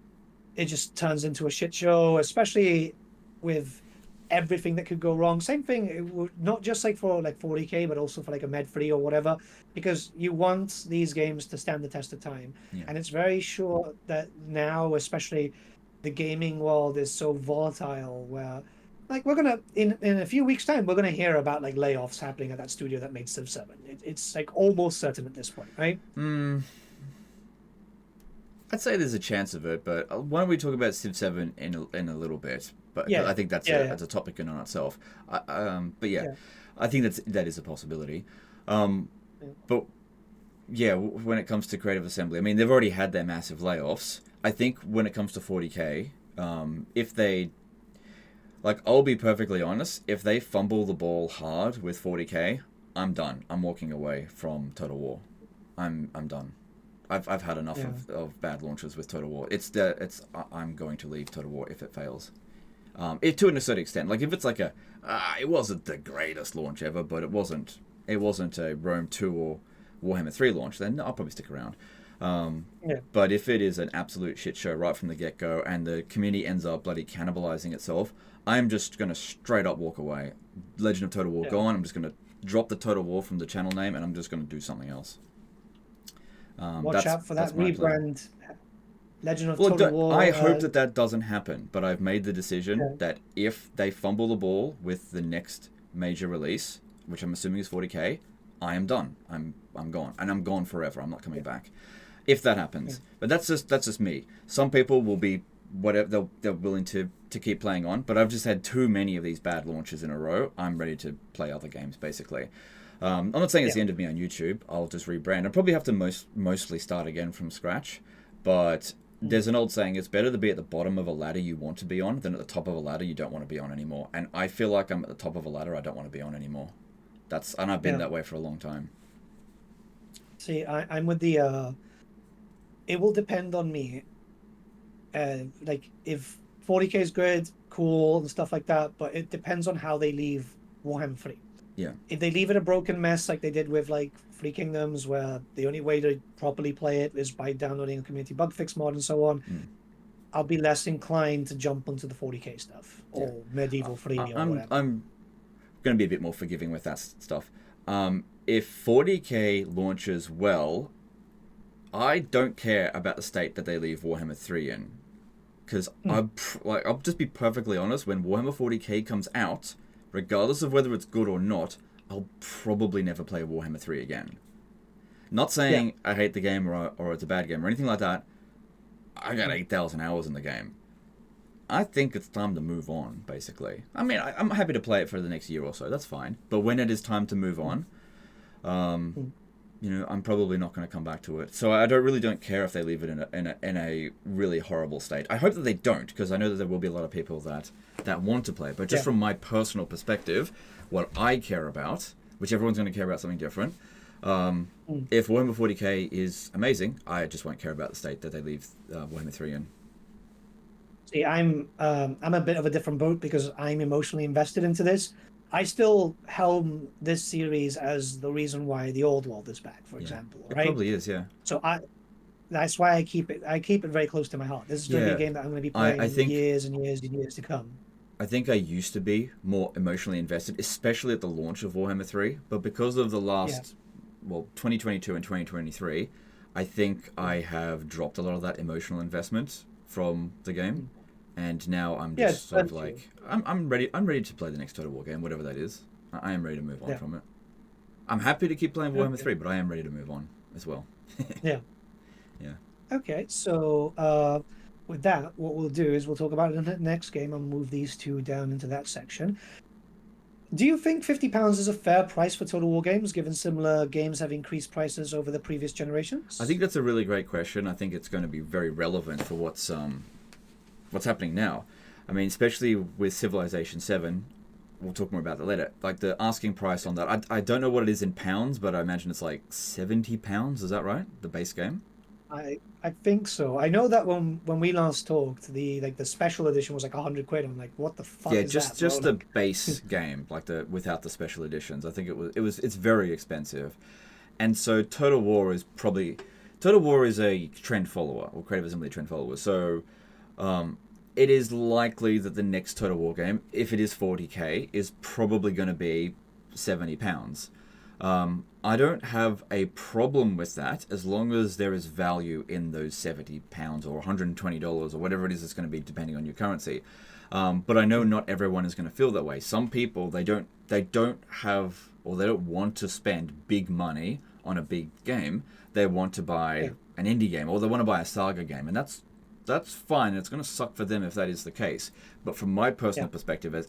it just turns into a shit show, especially with everything that could go wrong. Same thing, not just like for like 40k, but also for like a Med 3 or whatever, because you want these games to stand the test of time. And it's very sure that now, especially the gaming world is so volatile, where like we're gonna in a few weeks time we're gonna hear about like layoffs happening at that studio that made Civ 7. It's like almost certain at this point, right? I'd say there's a chance of it, but why don't we talk about Civ 7 in a little bit? But I think that's a topic in on itself. I think that is a possibility. But yeah, when it comes to Creative Assembly, I mean, they've already had their massive layoffs. I think when it comes to 40k, if they, like, I'll be perfectly honest, if they fumble the ball hard with 40k, I'm done. I'm walking away from Total War. I'm done. I've had enough of bad launches with Total War. I'm going to leave Total War if it fails. To a certain extent, like if it's like it wasn't the greatest launch ever, but it wasn't a Rome 2 or Warhammer 3 launch, then I'll probably stick around. But if it is an absolute shit show right from the get-go and the community ends up bloody cannibalizing itself, I'm just going to straight up walk away. Legend of Total War gone. I'm just going to drop the Total War from the channel name and I'm just going to do something else. Watch out for that rebrand. Legend of Well, Total War. I hope that that doesn't happen, but I've made the decision Yeah. that if they fumble the ball with the next major release, which I'm assuming is 40k, I am done. I'm gone, and I'm gone forever. I'm not coming back. If that happens, but that's just me. Some people will be whatever they're willing to keep playing on, but I've just had too many of these bad launches in a row. I'm ready to play other games, basically. I'm not saying it's the end of me on YouTube. I'll just rebrand. I'll probably have to mostly start again from scratch, but there's an old saying, it's better to be at the bottom of a ladder you want to be on than at the top of a ladder you don't want to be on anymore. And I feel like I'm at the top of a ladder I don't want to be on anymore. And I've been that way for a long time. See, I'm with the it will depend on me. Like if 40k is good, cool and stuff like that, but it depends on how they leave Warhammer 3. Yeah. If they leave it a broken mess like they did with like Free Kingdoms, where the only way to properly play it is by downloading a community bug fix mod and so on, I'll be less inclined to jump onto the 40k stuff or Medieval 3 or whatever. I'm going to be a bit more forgiving with that stuff. If 40k launches well, I don't care about the state that they leave Warhammer 3 in. Because I'll just be perfectly honest, when Warhammer 40k comes out, regardless of whether it's good or not, I'll probably never play Warhammer 3 again. Not saying I hate the game or it's a bad game or anything like that. I got 8,000 hours in the game. I think it's time to move on, basically. I mean, I'm happy to play it for the next year or so, that's fine. But when it is time to move on, I'm probably not going to come back to it. So I really don't care if they leave it in a really horrible state. I hope that they don't, because I know that there will be a lot of people that want to play. But just from my personal perspective, what I care about, which everyone's going to care about something different. If Warhammer 40k is amazing, I just won't care about the state that they leave Warhammer 3 in. See, I'm a bit of a different boat because I'm emotionally invested into this. I still helm this series as the reason why the old world is back, for example. It right? probably is, yeah. So that's why I keep it very close to my heart. This is going to be a game that I'm going to be playing I think, years and years and years to come. I think I used to be more emotionally invested, especially at the launch of Warhammer 3. But because of the last, 2022 and 2023, I think I have dropped a lot of that emotional investment from the game. And now I'm just sort of like, I'm ready to play the next Total War game, whatever that is. I am ready to move on from it. I'm happy to keep playing Warhammer 3, but I am ready to move on as well. Yeah. Okay, so with that, what we'll do is we'll talk about it in the next game and move these two down into that section. Do you think £50 is a fair price for Total War games, given similar games have increased prices over the previous generations? I think that's a really great question. I think it's going to be very relevant for what's happening now. I mean, especially with Civilization 7, we'll talk more about that later. Like the asking price on that, I don't know what it is in pounds, but I imagine it's like £70. Is that right? The base game? I think so. I know that when we last talked, the special edition was like £100. I'm like, what the fuck? Yeah, is just that, the base game, like without the special editions. I think it's very expensive, and so Total War is a trend follower or Creative Assembly trend follower. So, it is likely that the next Total War game, if it is 40k, is probably going to be £70. I don't have a problem with that as long as there is value in those £70 or $120 or whatever it is it's going to be depending on your currency. But I know not everyone is going to feel that way. Some people, they don't have, or they don't want to spend big money on a big game. They want to buy an indie game, or they want to buy a Saga game, and that's fine. It's going to suck for them if that is the case. But from my personal perspective, as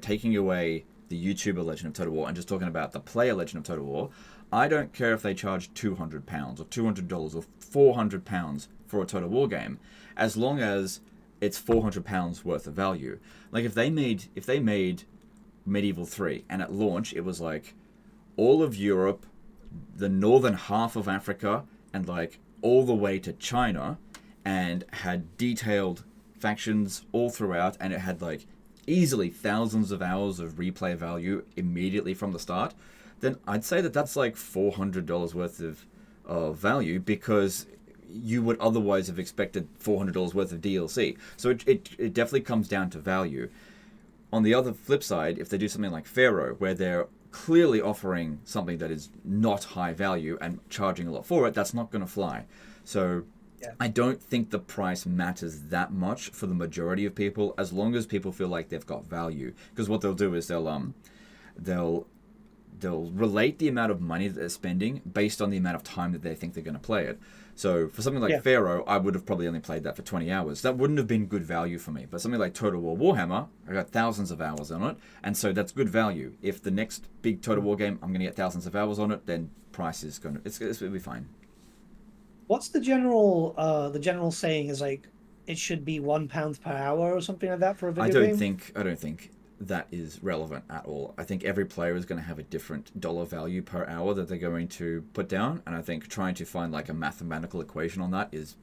taking away the YouTuber Legend of Total War and just talking about the player Legend of Total War, I don't care if they charge £200 or $200 or £400 for a Total War game, as long as it's £400 worth of value. Like if they made Medieval 3 and at launch it was like all of Europe, the northern half of Africa, and like all the way to China, and had detailed factions all throughout, and it had like easily thousands of hours of replay value immediately from the start, then I'd say that that's like $400 worth of value, because you would otherwise have expected $400 worth of DLC. So it definitely comes down to value. On the other flip side, if they do something like Pharaoh, where they're clearly offering something that is not high value and charging a lot for it, that's not going to fly. So Yeah. I don't think the price matters that much for the majority of people, as long as people feel like they've got value. Because what they'll do is they'll they'll relate the amount of money that they're spending based on the amount of time that they think they're going to play it. So for something like Yeah. Pharaoh, I would have probably only played that for 20 hours. That wouldn't have been good value for me. But something like Total War Warhammer, I got thousands of hours on it, and so that's good value. If the next big Total War game, I'm going to get thousands of hours on it, then price is going to it's going to be fine. What's the general saying is like it should be £1 per hour or something like that for a video game? I don't think that is relevant at all. I think every player is going to have a different dollar value per hour that they're going to put down, and I think trying to find like a mathematical equation on that is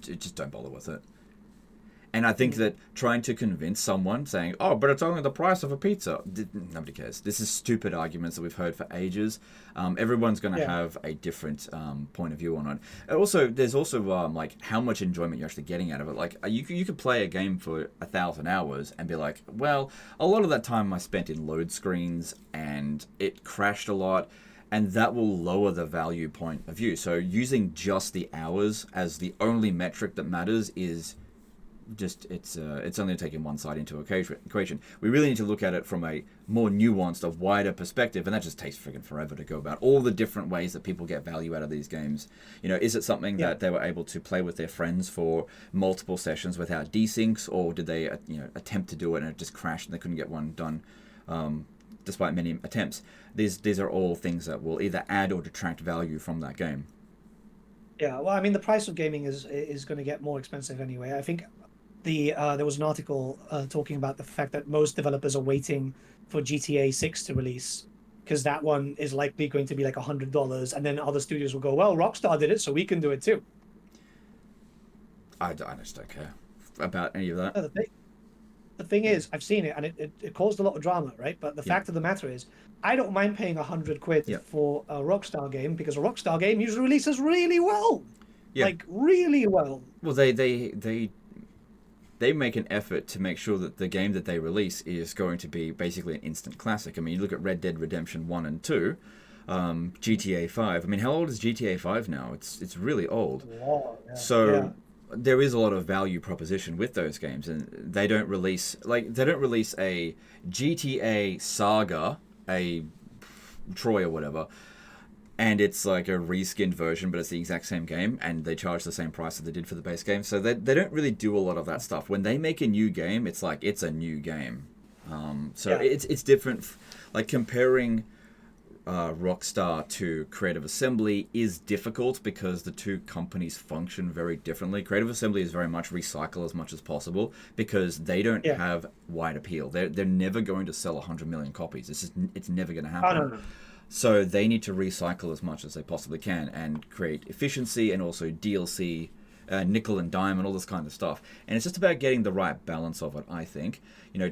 just don't bother with it. And I think that trying to convince someone saying, "Oh, but it's only the price of a pizza," nobody cares. This is stupid arguments that we've heard for ages. Everyone's going to have a different point of view on it. And also, there's also like how much enjoyment you're actually getting out of it. Like you could play a game for 1,000 hours and be like, "Well, a lot of that time I spent in load screens and it crashed a lot." And that will lower the value point of view. So using just the hours as the only metric that matters is just it's only taking one side into equation. We really need to look at it from a more nuanced, a wider perspective, and that just takes friggin' forever to go about all the different ways that people get value out of these games. You know, is it something that they were able to play with their friends for multiple sessions without desyncs, or did they attempt to do it and it just crashed and they couldn't get one done despite many attempts? These are all things that will either add or detract value from that game. Yeah, well, I mean, the price of gaming is going to get more expensive anyway. I think there was an article talking about the fact that most developers are waiting for GTA 6 to release because that one is likely going to be like $100, and then other studios will go, "Well, Rockstar did it, so we can do it too." I just don't care about any of that. The thing is, I've seen it, and it caused a lot of drama, right? But the fact of the matter is, I don't mind paying £100 for a Rockstar game because a Rockstar game usually releases really well, like really well. Well, they make an effort to make sure that the game that they release is going to be basically an instant classic. I mean, you look at Red Dead Redemption 1 and 2, GTA 5. I mean, how old is GTA 5 now? It's really old. So there is a lot of value proposition with those games, and they don't release a GTA Saga, a Troy or whatever, and it's like a reskinned version, but it's the exact same game, and they charge the same price that they did for the base game. So they don't really do a lot of that stuff. When they make a new game, it's like it's a new game. It's different. Like comparing Rockstar to Creative Assembly is difficult because the two companies function very differently. Creative Assembly is very much recycle as much as possible because they don't have wide appeal. They're never going to sell 100 million copies. It's never going to happen. Oh, no. So they need to recycle as much as they possibly can and create efficiency and also DLC, nickel and dime and all this kind of stuff. And it's just about getting the right balance of it, I think.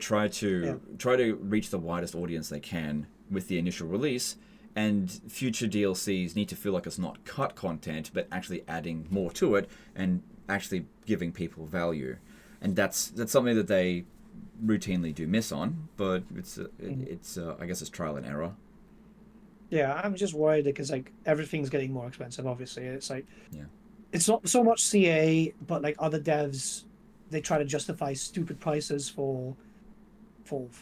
Try to reach the widest audience they can with the initial release, and future DLCs need to feel like it's not cut content, but actually adding more to it and actually giving people value. And that's something that they routinely do miss on, but it's I guess it's trial and error. Yeah, I'm just worried because like everything's getting more expensive. Obviously, it's like it's not so much CA, but like other devs, they try to justify stupid prices for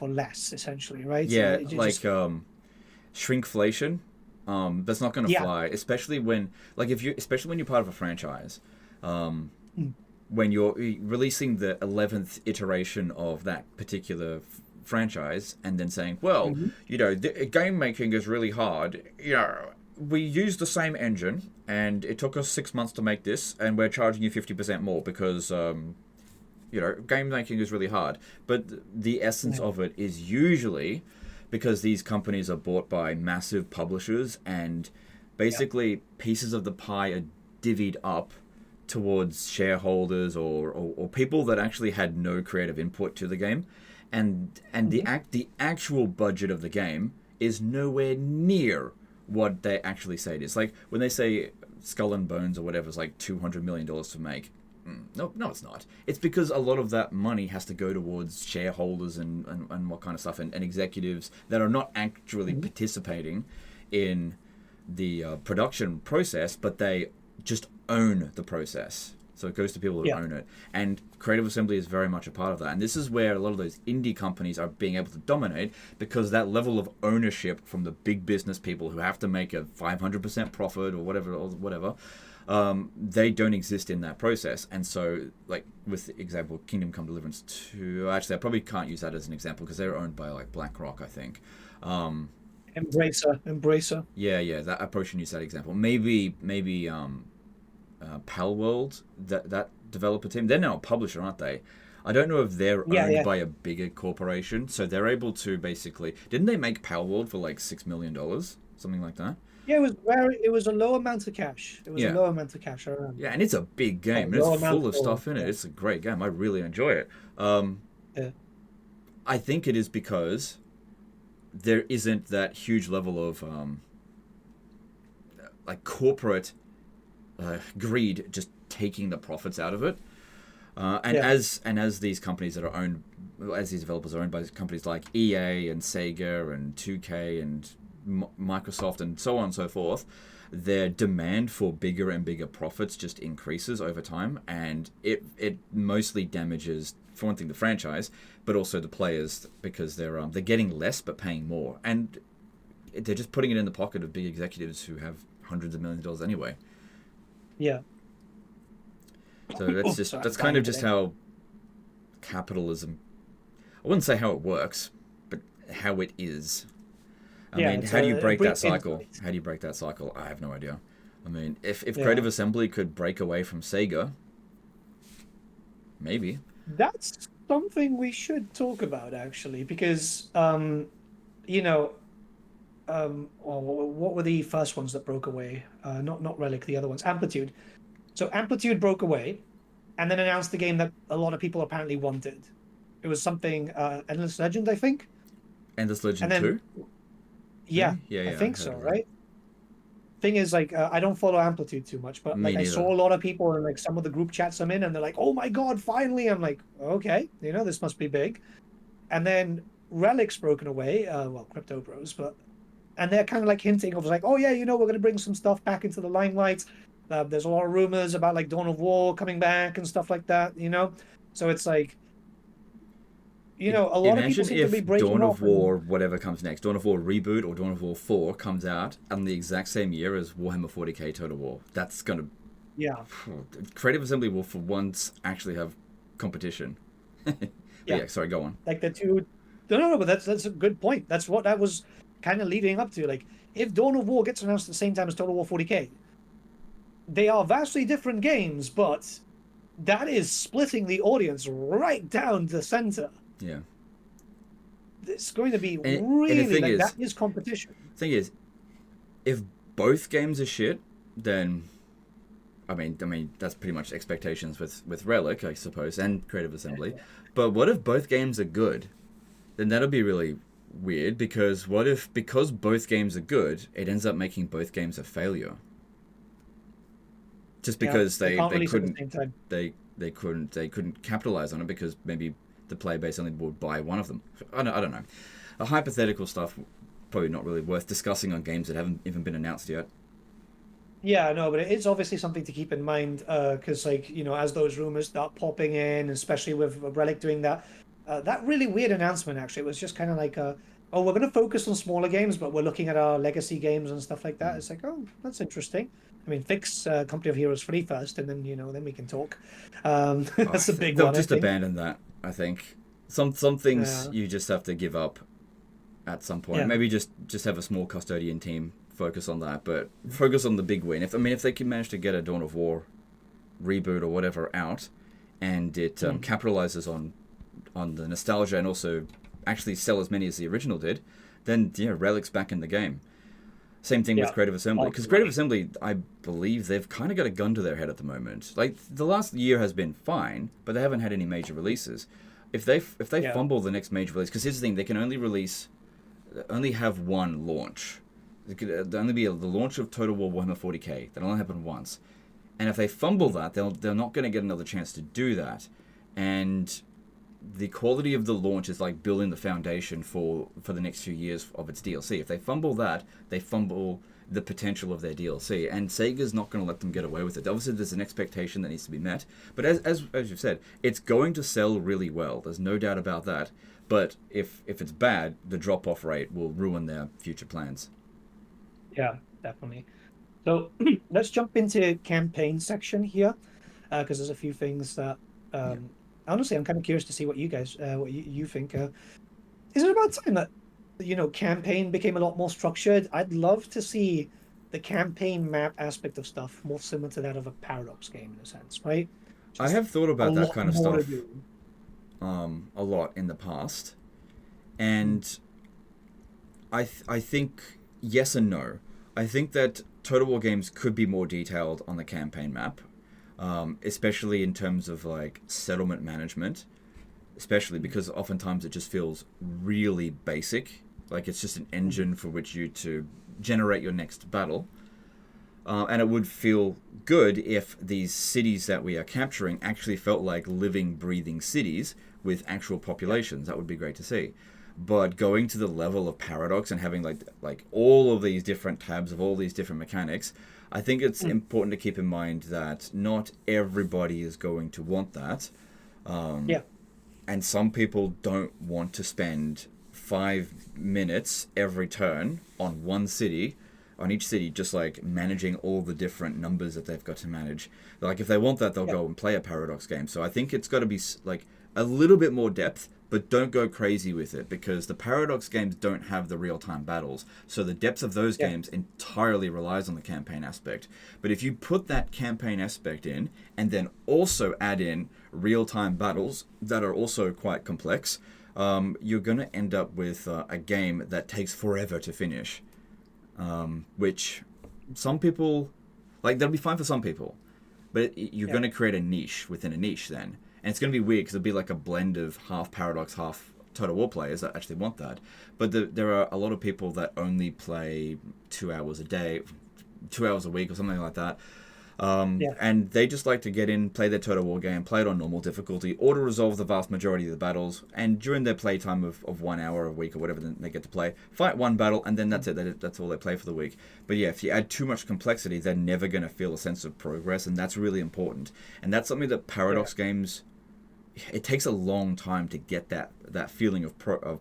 less, essentially, right? Yeah, so shrinkflation. That's not going to fly, especially when you're part of a franchise. When you're releasing the 11th iteration of that particular franchise and then saying, well, game making is really hard. We used the same engine and it took us 6 months to make this, and we're charging you 50% more because game making is really hard. But the essence of it is usually because these companies are bought by massive publishers, and basically pieces of the pie are divvied up towards shareholders or people that actually had no creative input to the game. And the actual budget of the game is nowhere near what they actually say it is. Like when they say Skull and Bones or whatever is like $200 million to make. No, it's not. It's because a lot of that money has to go towards shareholders and what kind of stuff and executives that are not actually participating in the production process, but they just own the process. So it goes to people who Yeah. own it. And Creative Assembly is very much a part of that. And this is where a lot of those indie companies are being able to dominate, because that level of ownership from the big business people who have to make a 500% profit or whatever, they don't exist in that process. And so, like with the example Kingdom Come Deliverance 2, actually I probably can't use that as an example because they're owned by like BlackRock, I think. Embracer. Yeah, that I probably shouldn't use that example. Maybe Pal World, that developer team, they're now a publisher, aren't they? I don't know if they're Yeah, owned yeah. by a bigger corporation, so they're able to basically. Didn't they make Pal World for like $6 million, something like that? Yeah, it was a low amount of cash. It was a Yeah, low amount of cash, I remember. yeah, and it's a big A game, and it's low amount full of for stuff in it. yeah. It's a great game. I really enjoy it. Yeah. I think it is because there isn't that huge level of like corporate greed just taking the profits out of it. And Yeah. as these companies that are owned, as these developers are owned by companies like EA and Sega and 2K and Microsoft and so on and so forth, their demand for bigger and bigger profits just increases over time, and it mostly damages, for one thing, the franchise, but also the players, because they're getting less but paying more, and they're just putting it in the pocket of big executives who have hundreds of millions of dollars anyway. Yeah. So Oh, that's sorry, I'm kind dying of just today. how capitalism. I wouldn't say how it works, but how it is. I Yeah, mean, it's how do you a break that brief cycle? insight. How do you break that cycle? I have no idea. I mean, if Yeah. Creative Assembly could break away from Sega, maybe. That's something we should talk about actually, because you know, what were the first ones that broke away? Not Relic, the other ones, Amplitude. So Amplitude broke away, and then announced the game that a lot of people apparently wanted. It was something Endless Legend, I think. Endless And Legend then 2, yeah, maybe? Yeah, I yeah, I think heard so, of that. right? Thing is, like, I don't follow Amplitude too much, but Me like I neither. saw a lot of people in like some of the group chats I'm in, and they're like, "Oh my God, finally!" I'm like, "Okay, this must be big." And then Relic's broken away, well, Crypto Bros, but and they're kind of like hinting of like, "Oh yeah, we're going to bring some stuff back into the limelight." There's a lot of rumors about like Dawn of War coming back and stuff like that. So it's like, a lot of people Imagine seem to be if breaking Dawn of off, and War, whatever comes next, Dawn of War Reboot or Dawn of War 4 comes out on the exact same year as Warhammer 40k Total War. That's going yeah, to... Creative Assembly will for once actually have competition. But yeah, yeah, sorry, go on. like the two. No, but that's a good point. That's what that was kind of leading up to. Like, if Dawn of War gets announced at the same time as Total War 40k, they are vastly different games, but that is splitting the audience right down the center. Yeah. It's going to be And the really thing like that is, is competition. if both games are shit, then I mean that's pretty much expectations with Relic, I suppose, and Creative Assembly. But what if both games are good? Then that'll be really weird, because what if, because both games are good, it ends up making both games a failure? Just Yeah, because they can't they release at the couldn't same time. they couldn't capitalize on it, because maybe the player base only would buy one of them. I don't know. A hypothetical stuff, probably not really worth discussing on games that haven't even been announced yet. Yeah, no, but it's obviously something to keep in mind, because like as those rumors start popping in, especially with Relic doing that really weird announcement. Actually, it was just kind of like, oh, we're going to focus on smaller games, but we're looking at our legacy games and stuff like that. Mm. It's like, oh, that's interesting. I mean, fix Company of Heroes 3 first, and then then we can talk. Oh, That's a big they'll one, I just think. abandon that. I think some things Yeah, you just have to give up at some point. yeah, Maybe just have a small custodian team focus on that, but focus on the big win. If they can manage to get a Dawn of War reboot or whatever out, and it mm, capitalizes on the nostalgia and also actually sell as many as the original did, then yeah, Relic's back in the game. Same thing with yeah. Creative Assembly, Lots because of Creative money. Assembly, I believe they've kind of got a gun to their head at the moment. Like, the last year has been fine, but they haven't had any major releases. If they Yeah, fumble the next major release, because here's the thing, they can only have one launch. There'll only be the launch of Total War Warhammer 40k. That'll only happen once. And if they fumble mm, that, they're not going to get another chance to do that. And the quality of the launch is like building the foundation for the next few years of its DLC. If they fumble that, they fumble the potential of their DLC, and Sega's not going to let them get away with it. Obviously, there's an expectation that needs to be met, but as you've said, it's going to sell really well. There's no doubt about that. But if it's bad, the drop-off rate will ruin their future plans. Yeah, definitely. So let's jump into campaign section here, because there's a few things that Yeah. honestly I'm kind of curious to see what you think. Is it about time that campaign became a lot more structured? I'd love to see the campaign map aspect of stuff more similar to that of a Paradox game in a sense, right? I Just have thought a about that lot kind of more to stuff do. a lot in the past, Mm. and I think yes and no. I think that Total War games could be more detailed on the campaign map, especially in terms of like settlement management, especially because oftentimes it just feels really basic. Like it's just an engine for which you to generate your next battle. And it would feel good if these cities that we are capturing actually felt like living, breathing cities with actual populations. That would be great to see. But going to the level of Paradox and having like all of these different tabs of all these different mechanics, I think it's Mm. important to keep in mind that not everybody is going to want that. Yeah, And some people don't want to spend 5 minutes every turn on one city, on each city, just like managing all the different numbers that they've got to manage. Like if they want that, they'll yeah, go and play a Paradox game. So I think it's got to be like a little bit more depth, but don't go crazy with it because the Paradox games don't have the real-time battles. So the depth of those yeah, games entirely relies on the campaign aspect. But if you put that campaign aspect in and then also add in real-time battles that are also quite complex, you're going to end up with a game that takes forever to finish, which some people like. That'll be fine for some people, but you're yeah, going to create a niche within a niche then, and it's going to be weird because it'll be like a blend of half Paradox, half Total War players that actually want that. But there are a lot of people that only play 2 hours a day, 2 hours a week, or something like that. yeah, And they just like to get in, play their Total War game, play it on normal difficulty, auto-resolve the vast majority of the battles, and during their playtime of 1 hour a week or whatever they get to play, fight one battle, and then that's it. That's all they play for the week. But yeah, if you add too much complexity, they're never going to feel a sense of progress, and that's really important. And that's something that yeah, Paradox games, it takes a long time to get that feeling of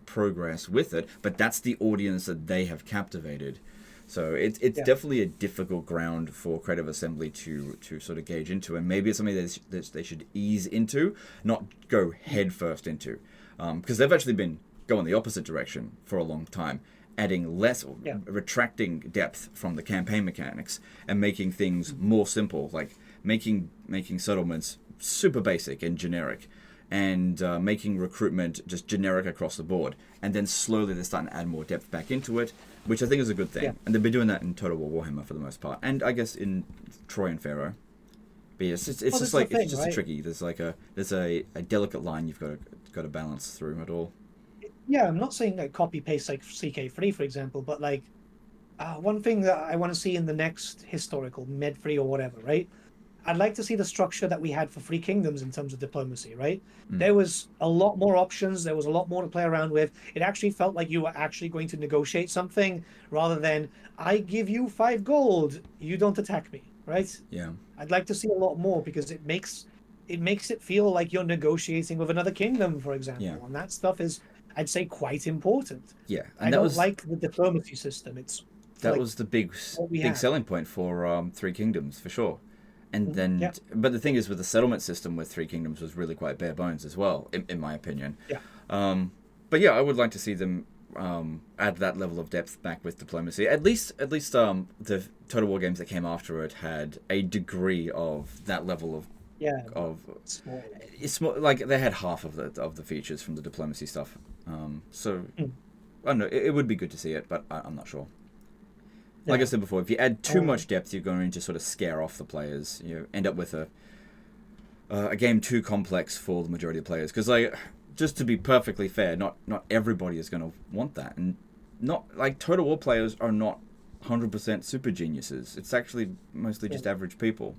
progress with it, but that's the audience that they have captivated. So it's yeah, definitely a difficult ground for Creative Assembly to sort of gauge into, and maybe it's something that they should ease into, not go head first into, because they've actually been going the opposite direction for a long time, adding less, or yeah, retracting depth from the campaign mechanics and making things more simple, like making settlements super basic and generic, and making recruitment just generic across the board. And then slowly they're starting to add more depth back into it, which I think is a good yeah. thing. And they've been doing that in Total War Warhammer for the most part, and I guess in Troy and Pharaoh. But yeah, it's Well, just this is the like it's thing, just a right? tricky. There's a delicate line you've got to balance through it all. Yeah, I'm not saying like copy paste like CK3, for example, but like one thing that I want to see in the next historical Med 3 or whatever, right? I'd like to see the structure that we had for Three Kingdoms in terms of diplomacy, right? Mm. There was a lot more options. There was a lot more to play around with. It actually felt like you were actually going to negotiate something rather than I give you 5 gold, you don't attack me, right? Yeah, I'd like to see a lot more because it makes it feel like you're negotiating with another kingdom, for yeah, example, and that stuff is, I'd say, quite important. yeah. I And don't like the diplomacy system. It's that like was the what we big have. selling point for Three Kingdoms for sure. And then, Yeah, but the thing is, with the settlement system with Three Kingdoms was really quite bare bones as well, in my opinion. yeah, But yeah, I would like to see them add that level of depth back with diplomacy. At least the Total War games that came after it had a degree of that level yeah. of Small. it's more like they had half of the features from the diplomacy stuff. So Mm. I don't know. It would be good to see it, but I'm not sure. Like I Yeah. said before, if you add too Um, much depth, you're going to sort of scare off the players. You end up with a game too complex for the majority of players. Because like, just to be perfectly fair, not everybody is going to want that, and not like Total War players are not 100% super geniuses. It's actually mostly yeah, just average people.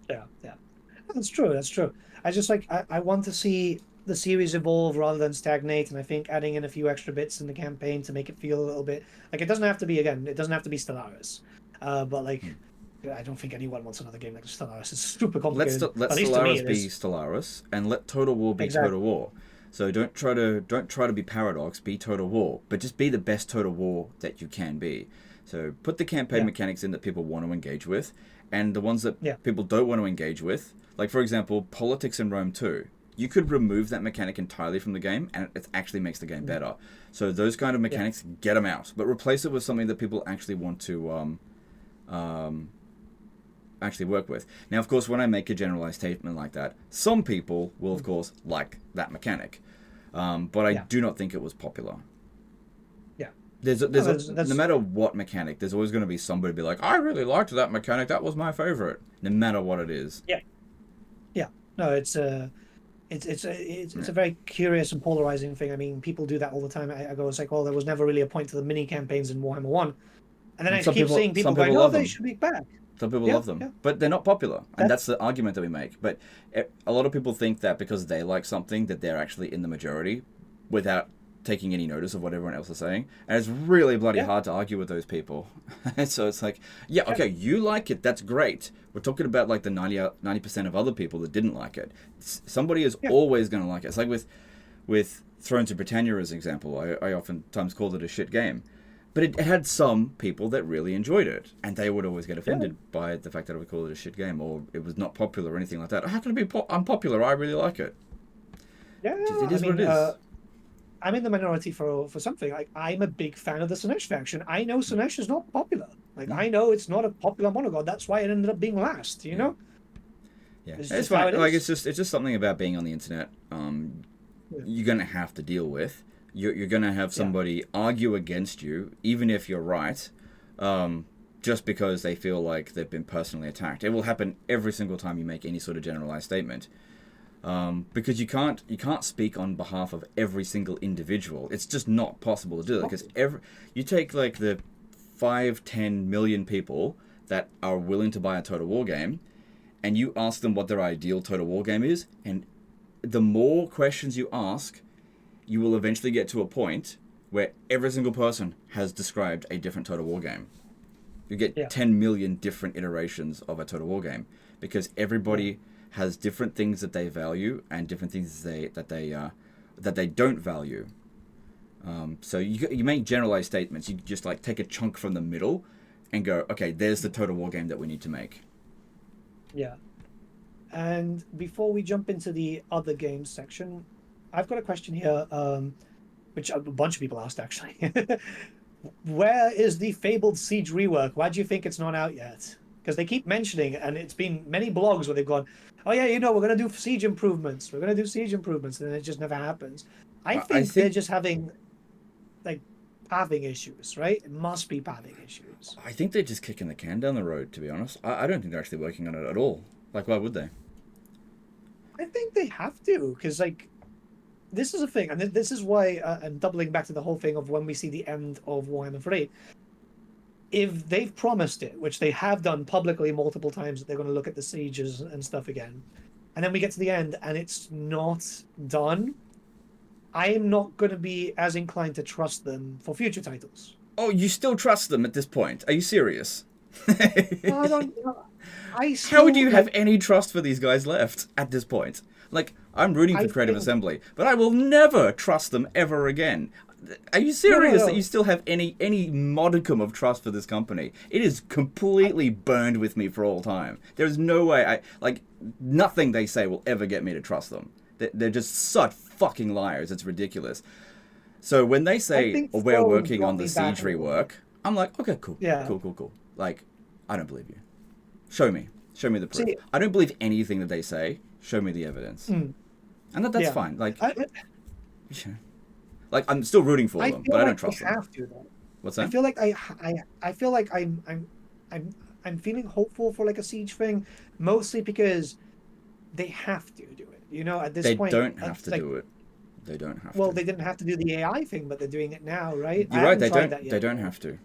yeah, yeah. That's true. That's true. I just like I want to see. the series evolve rather than stagnate, and I think adding in a few extra bits in the campaign to make it feel a little bit like it doesn't have to be it doesn't have to be Stellaris, but like I don't think anyone wants another game like Stellaris. It's super complicated. Let At least to me, Stellaris it be is. Stellaris, and let Total War be Exactly. Total War. So don't try to be Paradox, be Total War, but just be the best Total War that you can be. So put the campaign Yeah. mechanics in that people want to engage with, and the ones that Yeah. people don't want to engage with. Like for example, politics in Rome 2. You could remove that mechanic entirely from the game, and it actually makes the game better. So those kind of mechanics, get them out, but replace it with something that people actually want to actually work with. Now, of course, when I make a generalized statement like that, some people will, of course, like that mechanic, but I do not think it was popular. Yeah. No matter what mechanic, there's always going to be somebody be like, I really liked that mechanic. That was my favorite, no matter what it is. Yeah. Yeah. No, it's a very curious and polarizing thing. I mean, people do that all the time. I go, it's like, well, there was never really a point to the mini campaigns in Warhammer 1. And then And I keep seeing people some going, people oh, love they them. should be back. Some people Yeah, love them, yeah. but they're not popular, and That's that's the argument that we make. But a lot of people think that because they like something, that they're actually in the majority, without taking any notice of what everyone else is saying. And it's really bloody hard to argue with those people. So it's like, yeah, okay, you like it, that's great. We're talking about like the 90% of other people that didn't like it. Somebody is always going to like it. It's like with Thrones of Britannia as an example. I oftentimes called it a shit game. But it had some people that really enjoyed it, and they would always get offended by the fact that I would call it a shit game, or it was not popular or anything like that. How can it be unpopular? I really like it. Yeah, It is what it is. I'm in the minority for something. Like I'm a big fan of the Sinesh faction. I know Sinesh is not popular. Like I know it's not a popular monogod. That's why it ended up being last. You know. Yeah, It's it's just how fine. it Like is. it's just something about being on the internet. You're gonna have to deal with. You're gonna have somebody argue against you, even if you're right, just because they feel like they've been personally attacked. It will happen every single time you make any sort of generalized statement. Because you can't speak on behalf of every single individual. It's just not possible to do that. Because you take like the 5-10 million people that are willing to buy a Total War game, and you ask them what their ideal Total War game is, and the more questions you ask, you will eventually get to a point where every single person has described a different Total War game. You get 10 million different iterations of a Total War game, because everybody has different things that they value and different things that they don't value. So you make generalized statements. You just like take a chunk from the middle and go, okay, there's the Total War game that we need to make. Yeah. And before we jump into the other games section, I've got a question here, which a bunch of people asked actually. Where is the fabled Siege rework? Why do you think it's not out yet? Because they keep mentioning it, and it's been many blogs where they've gone, oh yeah, we're going to do Siege improvements. We're going to do Siege improvements, and then it just never happens. I think they're just having like pathing issues, right? It must be pathing issues. I think they're just kicking the can down the road, to be honest. I don't think they're actually working on it at all. Like, why would they? I think they have to, because like this is a thing, and this is why I'm doubling back to the whole thing of when we see the end of Warhammer 3. If they've promised it, which they have done publicly multiple times, that they're going to look at the sieges and stuff again, and then we get to the end and it's not done, I am not going to be as inclined to trust them for future titles. Oh, you still trust them at this point? Are you serious? No, I don't. How do you have any trust for these guys left at this point? Like, I'm rooting for Creative Assembly, but I will never trust them ever again. Are you serious that you still have any modicum of trust for this company? It is completely burned with me for all time. There's no way nothing they say will ever get me to trust them. They're just such fucking liars. It's ridiculous. So when they say, we're working on the Siege rework, I'm like, okay, cool. Yeah. Cool. Like, I don't believe you. Show me the proof. See, I don't believe anything that they say. Show me the evidence. And that's fine. Like, like I'm still rooting for them, but I don't trust them. Have to, though. What's that? I feel like I'm feeling hopeful for like a Siege thing, mostly because they have to do it. You know, at this point, they don't have to do it. They don't have to. Well, they didn't have to do the AI thing, but they're doing it now, right? You're right. They don't have to.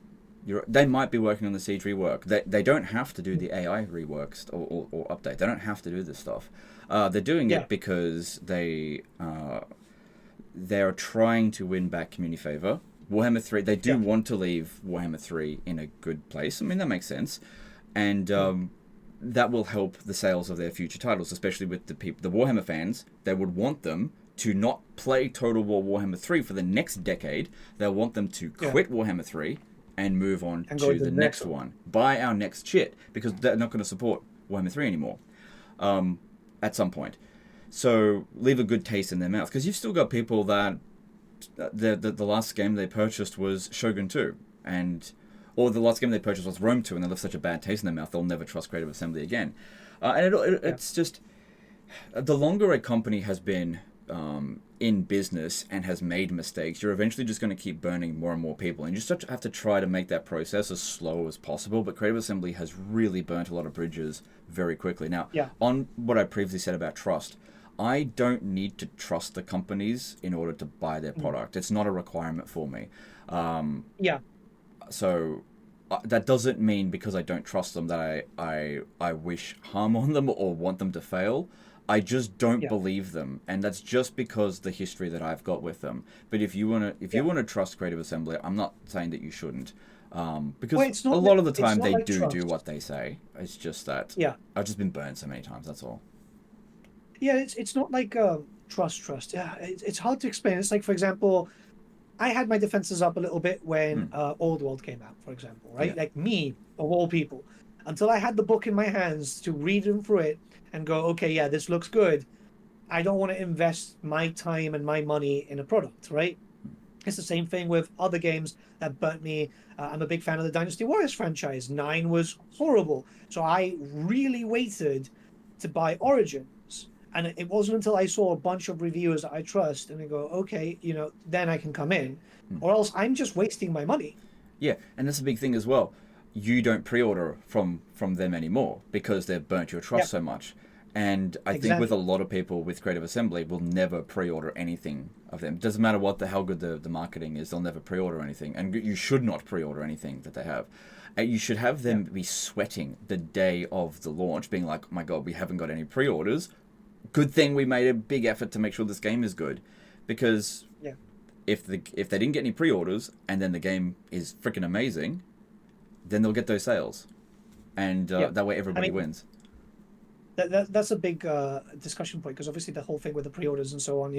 they might be working on the Siege rework. They don't have to do the AI reworks or update. They don't have to do this stuff. They're doing it because they're trying to win back community favor. Warhammer 3, they do want to leave Warhammer 3 in a good place. I mean, that makes sense. And that will help the sales of their future titles, especially with the Warhammer fans. They would want them to not play Total War Warhammer 3 for the next decade. They'll want them to quit Warhammer 3 and move on to the next one. Buy our next shit, because they're not going to support Warhammer 3 anymore at some point. So leave a good taste in their mouth, because you've still got people that the last game they purchased was Shogun 2, or the last game they purchased was Rome 2, and they left such a bad taste in their mouth they'll never trust Creative Assembly again. It's just, the longer a company has been in business and has made mistakes, you're eventually just going to keep burning more and more people, and you just have to try to make that process as slow as possible. But Creative Assembly has really burnt a lot of bridges very quickly. Now, on what I previously said about trust, I don't need to trust the companies in order to buy their product. It's not a requirement for me. So that doesn't mean because I don't trust them that I wish harm on them or want them to fail. I just don't believe them, and that's just because the history that I've got with them. But if you wanna trust Creative Assembly, I'm not saying that you shouldn't, because a lot of the time they do what they say. It's just that I've just been burned so many times. That's all. Yeah, it's not like trust. Yeah, it's hard to explain. It's like, for example, I had my defenses up a little bit when Old World came out, for example, right? Like me, of all people, until I had the book in my hands to read them through it and go, okay, yeah, this looks good. I don't want to invest my time and my money in a product, right? It's the same thing with other games that burnt me. I'm a big fan of the Dynasty Warriors franchise. 9 was horrible. So I really waited to buy Origins. And it wasn't until I saw a bunch of reviewers that I trust and I go, okay, then I can come in. Or else I'm just wasting my money. Yeah, and that's a big thing as well. You don't pre-order from them anymore because they've burnt your trust so much. And I think with a lot of people with Creative Assembly will never pre-order anything of them. Doesn't matter what how good the marketing is, they'll never pre-order anything. And you should not pre-order anything that they have. You should have them be sweating the day of the launch, being like, oh my God, we haven't got any pre-orders. Good thing we made a big effort to make sure this game is good. Because if they didn't get any pre-orders and then the game is freaking amazing, then they'll get those sales. And that way everybody wins. That's a big discussion point, because obviously the whole thing with the pre-orders and so on,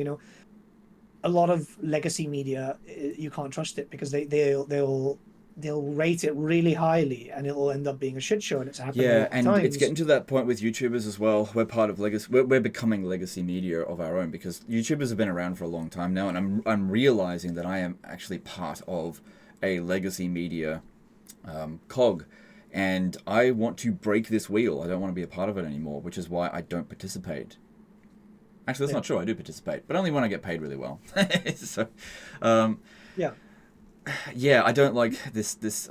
a lot of legacy media, you can't trust it because they'll rate it really highly and it'll end up being a shit show, and it's happened a lot of times. It's getting to that point with YouTubers as well. We're part of legacy. We're becoming legacy media of our own, because YouTubers have been around for a long time now, and I'm realizing that I am actually part of a legacy media cog. And I want to break this wheel. I don't want to be a part of it anymore, which is why I don't participate. Actually, that's not true. I do participate, but only when I get paid really well. So, I don't like this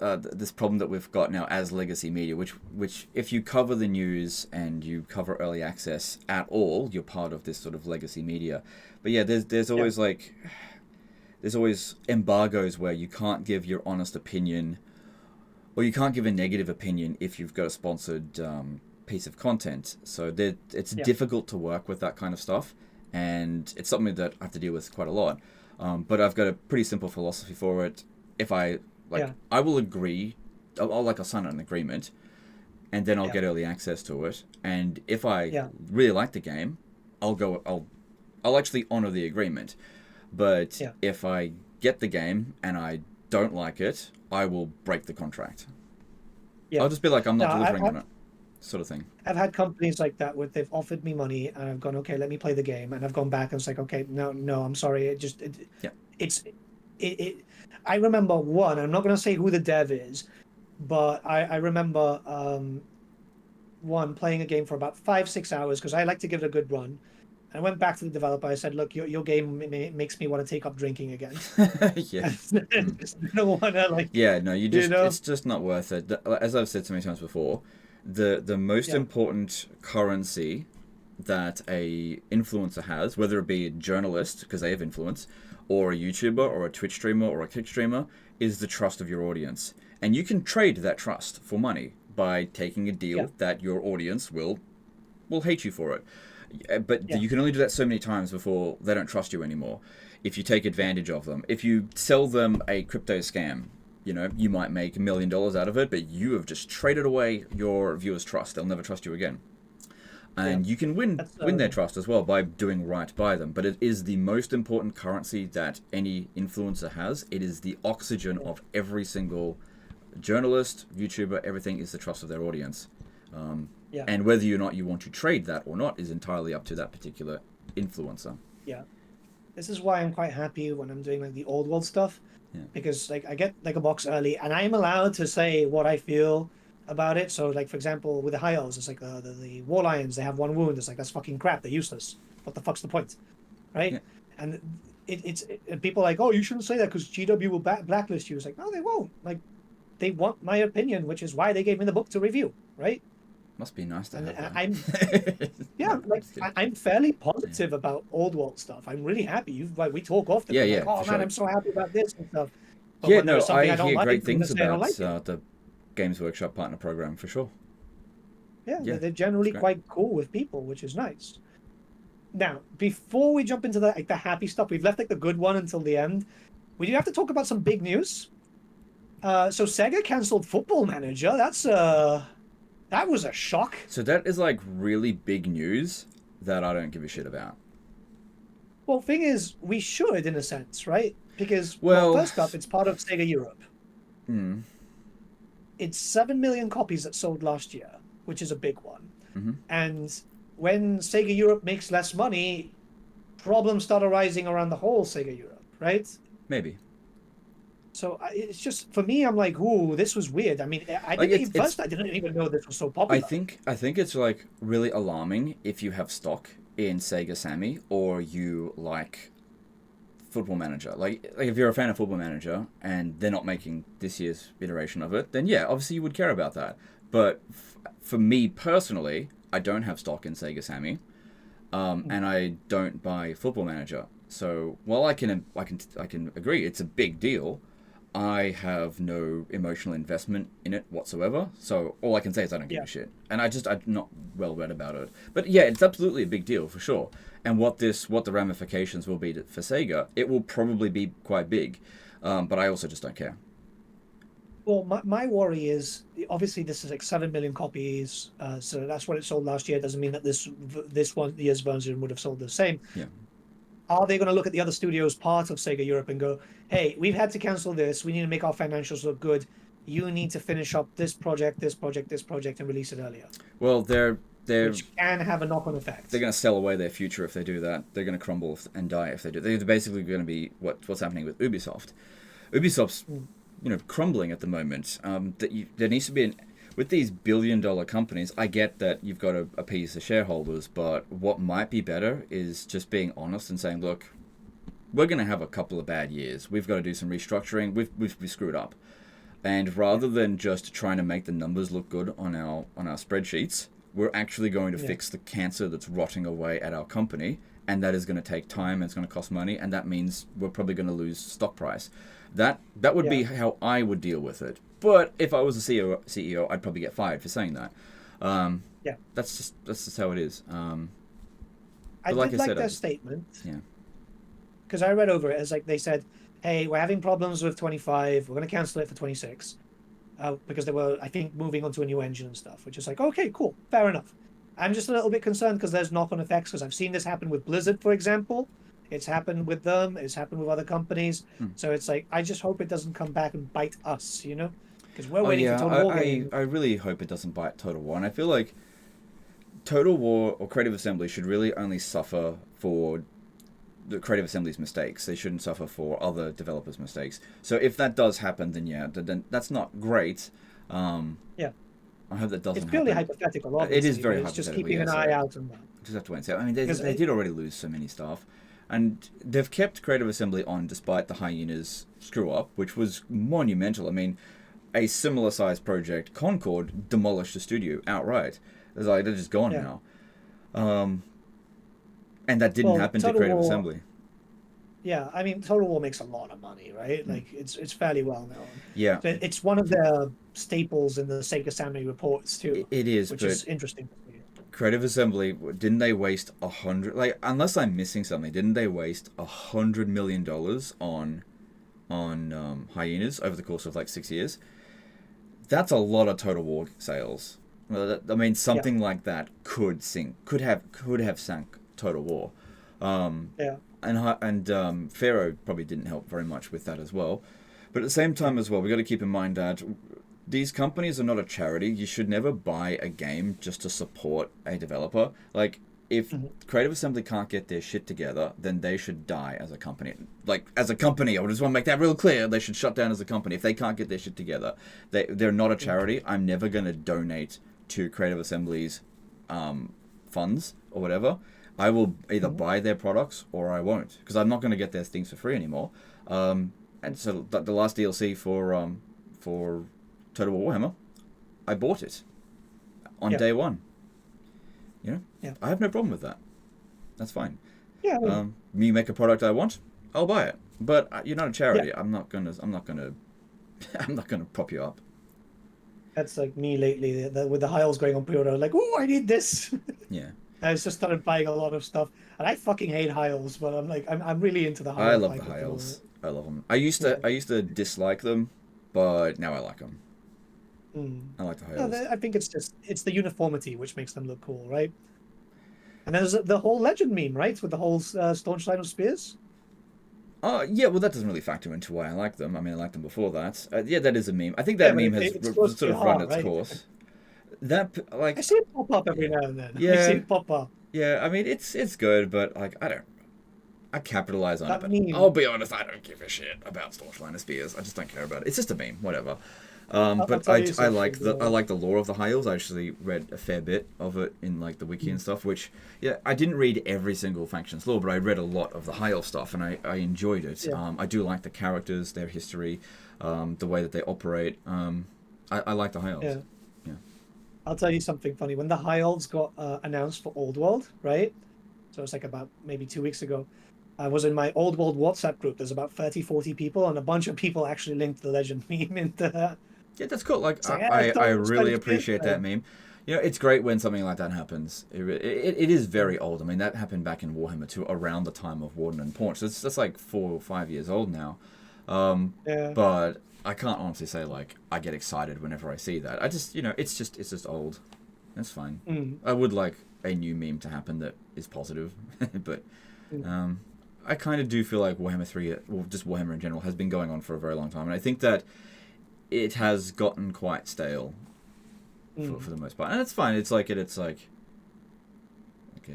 problem that we've got now as legacy media. Which if you cover the news and you cover early access at all, you're part of this sort of legacy media. But yeah, there's always there's always embargoes where you can't give your honest opinion. Or you can't give a negative opinion if you've got a sponsored piece of content. So it's difficult to work with that kind of stuff. And it's something that I have to deal with quite a lot. But I've got a pretty simple philosophy for it. If I will agree, I'll sign an agreement, and then I'll get early access to it. And if I really like the game, I'll actually honor the agreement. But if I get the game and I don't like it, I will break the contract. I'll just be like, I'm not delivering on it, sort of thing. I've had companies like that where they've offered me money and I've gone, okay, let me play the game, and I've gone back and it's like, okay, no, I'm sorry. I remember one. I'm not going to say who the dev is, but I remember one playing a game for about 5-6 hours because I like to give it a good run. I went back to the developer. I said, "Look, your game makes me want to take up drinking again." It's just not worth it. As I've said so many times before, the most important currency that a influencer has, whether it be a journalist because they have influence, or a YouTuber, or a Twitch streamer, or a Kick streamer, is the trust of your audience. And you can trade that trust for money by taking a deal Yeah. that your audience will hate you for it. But Yeah. you can only do that so many times before they don't trust you anymore. If you take advantage of them, if you sell them a crypto scam, you might make $1 million out of it, but you have just traded away your viewers' trust. They'll never trust you again. And you can win their trust as well by doing right by them. But it is the most important currency that any influencer has. It is the oxygen of every single journalist, YouTuber, everything is the trust of their audience. And whether or not you want to trade that or not is entirely up to that particular influencer. Yeah. This is why I'm quite happy when I'm doing like the old world stuff, because like I get like a box early and I'm allowed to say what I feel about it. So like for example with the high elves, it's like the war lions, they have one wound. It's like that's fucking crap. They're useless. What the fuck's the point, right? Yeah. And it's people are like, oh, you shouldn't say that because GW will blacklist you. It's like, no, they won't. Like they want my opinion, which is why they gave me the book to review, right? Must be nice to have that. I'm fairly positive about old world stuff. I'm really happy. We talk often. Yeah, like, oh man, sure. I'm so happy about this and stuff. But Yeah, when no, there's something I don't hear like, great I'm things gonna say I don't about like it. the Games Workshop partner program for sure. Yeah, Yeah, they're generally great. quite cool with people, which is nice. Now, before we jump into the happy stuff, we've left like the good one until the end. We do have to talk about some big news. So Sega canceled Football Manager. That was a shock. So that is like really big news that I don't give a shit about. Well, thing is, we should in a sense, right? Because Well, first up, it's part of Sega Europe. Mm, It's 7 million copies that sold last year, which is a big one. mm-hmm. And when Sega Europe makes less money, problems start arising around the whole Sega Europe, right? Maybe. So it's just for me, I'm like, ooh, this was weird. I mean, I didn't even know this was so popular. I think it's like really alarming if you have stock in Sega Sammy or you like Football Manager. Like if you're a fan of Football Manager and they're not making this year's iteration of it, then yeah, obviously you would care about that. But for me personally, I don't have stock in Sega Sammy, and I don't buy Football Manager. So while I can agree it's a big deal, I have no emotional investment in it whatsoever. So all I can say is I don't give a shit, and I'm not well read about it. But yeah, it's absolutely a big deal for sure. And what the ramifications will be for Sega, it will probably be quite big. But I also just don't care. Well, my worry is obviously this is like 7 million copies, so that's what it sold last year. Doesn't mean that this year's version would have sold the same. Yeah. Are they going to look at the other studios part of Sega Europe and go, hey, we've had to cancel this. We need to make our financials look good. You need to finish up this project, and release it earlier. Well, which can have a knock-on effect. They're going to sell away their future if they do that. They're going to crumble and die if they do. They're basically going to be what's happening with Ubisoft. Ubisoft's crumbling at the moment. There needs to be with these billion-dollar companies, I get that you've got to appease the shareholders, but what might be better is just being honest and saying, look, we're going to have a couple of bad years. We've got to do some restructuring. We've screwed up. And rather than just trying to make the numbers look good on our spreadsheets, we're actually going to fix the cancer that's rotting away at our company, and that is going to take time and it's going to cost money, and that means we're probably going to lose stock price. That would be how I would deal with it. But if I was a CEO, I'd probably get fired for saying that. That's just how it is. I like their statement. Yeah. Because I read over it as like they said, hey, we're having problems with 25. We're going to cancel it for 26. Because they were, I think, moving on to a new engine and stuff, which is like, okay, cool, fair enough. I'm just a little bit concerned because there's knock-on effects, because I've seen this happen with Blizzard, for example. It's happened with them. It's happened with other companies. So it's like, I just hope it doesn't come back and bite us, Because we're waiting for Total War. I really hope it doesn't bite Total War. And I feel like Total War or Creative Assembly should really only suffer for the Creative Assembly's mistakes. They shouldn't suffer for other developers' mistakes. So if that does happen, then that's not great. I hope that doesn't happen. It's purely hypothetical, obviously. It is very hypothetical. It's just keeping an eye out on that. Just have to wait and see. I mean, they did already lose so many staff. And they've kept Creative Assembly on despite the Hyena's screw-up, which was monumental. I mean, a similar-sized project, Concord, demolished the studio outright. It's like, they're just gone now. And that didn't happen to Creative Assembly. Yeah, I mean, Total War makes a lot of money, right? Mm. Like it's fairly well known. Yeah, So it's one of their staples in the Sega Sammy reports too, it is, which but is interesting to see. Creative Assembly, didn't they waste 100, like, unless I'm missing something, didn't they waste $100 million on hyenas over the course of like 6 years? That's a lot of Total War sales. Well, I mean, Yeah, something like that could have sunk Total War. Um, yeah, and Pharaoh probably didn't help very much with that as well. But at the same yeah. time as well, we got to keep in mind that these companies are not a charity. You should never buy a game just to support a developer. Like, if Mhm. Creative Assembly can't get their shit together, then they should die as a company. Like, as a company, I just want to make that real clear. They should shut down as a company if they can't get their shit together. They're not a Mhm. charity. I'm never going to donate to Creative Assembly's funds or whatever. I will either Mhm. buy their products or I won't, because I'm not going to get their things for free anymore. And so the last DLC for Total War Warhammer, I bought it on Yeah, day one. You know, yeah, I have no problem with that. That's fine. yeah. I mean, Me make a product I want, I'll buy it. But you're not a yeah. charity. I'm not gonna. I'm not gonna. I'm not gonna prop you up. That's like me lately. With the Hiles going on pre-order, like, oh, I need this. Yeah, I just started buying a lot of stuff, and I fucking hate Hiles, but I'm really into the I Hile love the hype at the moment. Hyles. I love them. I used to dislike them, but now I like them. Mm. I like the No, Hyles. I think it's the uniformity which makes them look cool, right? And there's the whole legend meme, right, with the whole staunch line of spears. Oh, yeah, well, that doesn't really factor into why I like them. I mean, I liked them before that. Yeah, that is a meme. I think Yeah, that but meme has it's supposed to sort be of run hard, its right? course. That, I like, see it pop up every yeah. now and then. I see Yeah, it pop up. yeah, I mean, it's good, but, like, I capitalize on it, That but I'll meme. be honest, I don't give a shit about Staunch Spears. I just don't care about it. It's just a meme, whatever. I'll But tell you I something. like the lore of the Hyles. I actually read a fair bit of it in like the wiki and stuff. Which, yeah, I didn't read every single faction's lore, but I read a lot of the Hyle stuff, and I enjoyed it. Yeah, I do like the characters, their history, the way that they operate. I like the Hyles. yeah. Yeah. I'll tell you something funny. When the High Elves got announced for Old World, right? So it's like about maybe 2 weeks ago. I was in my Old World WhatsApp group. There's about 30, 40 people, and a bunch of people actually linked the legend meme into that. Yeah, that's cool. Like It's like, I don't really spend spear appreciate that time. meme. You know, it's great when something like that happens. It is very old. I mean, that happened back in Warhammer 2, around the time of Warden and Paunch. So that's like 4 or 5 years old now. Yeah. But I can't honestly say like I get excited whenever I see that. I just, it's just old. That's fine. Mm, I would like a new meme to happen that is positive, but mm, um, I kind of do feel like Warhammer 3, or just Warhammer in general, has been going on for a very long time, and I think that it has gotten quite stale for mm. the most part, and it's fine. It's like a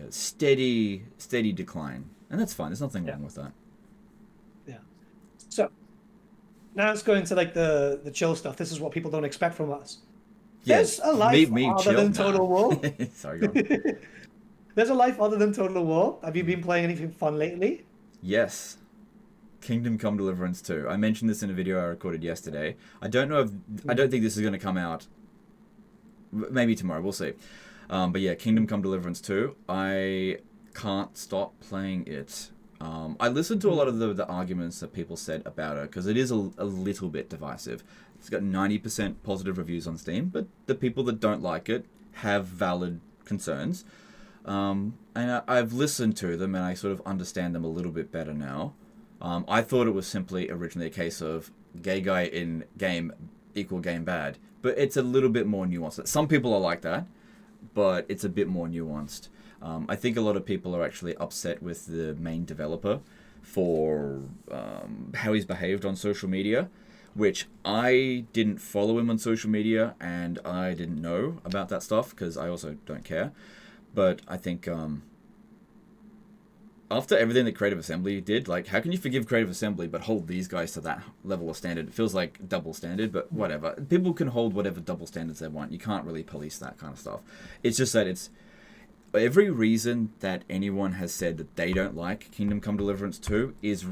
steady decline, and that's fine. There's nothing Yeah. wrong with that. Yeah. So now let's go into like the chill stuff. This is what people don't expect from us. Yeah, There's a me life me other chill. than Nah. Total War. Sorry, go on. There's a life other than Total War. Have you been playing anything fun lately? Yes, Kingdom Come Deliverance 2. I mentioned this in a video I recorded yesterday. I don't Mm, think this is going to come out. Maybe tomorrow. We'll see. But yeah, Kingdom Come Deliverance 2. I can't stop playing it. I listened to a lot mm, of the arguments that people said about it, because it is a little bit divisive. It's got 90% positive reviews on Steam, but the people that don't like it have valid concerns. And I've listened to them, and I sort of understand them a little bit better now. I thought it was simply originally a case of gay guy in game equal game bad, but it's a little bit more nuanced. Some people are like that, but it's a bit more nuanced. I think a lot of people are actually upset with the main developer for how he's behaved on social media, which I didn't follow him on social media, and I didn't know about that stuff because I also don't care. But I think after everything that Creative Assembly did, like, how can you forgive Creative Assembly but hold these guys to that level of standard? It feels like double standard, but mm. whatever. People can hold whatever double standards they want. You can't really police that kind of stuff. It's just that it's every reason that anyone has said that they don't like Kingdom Come Deliverance 2 is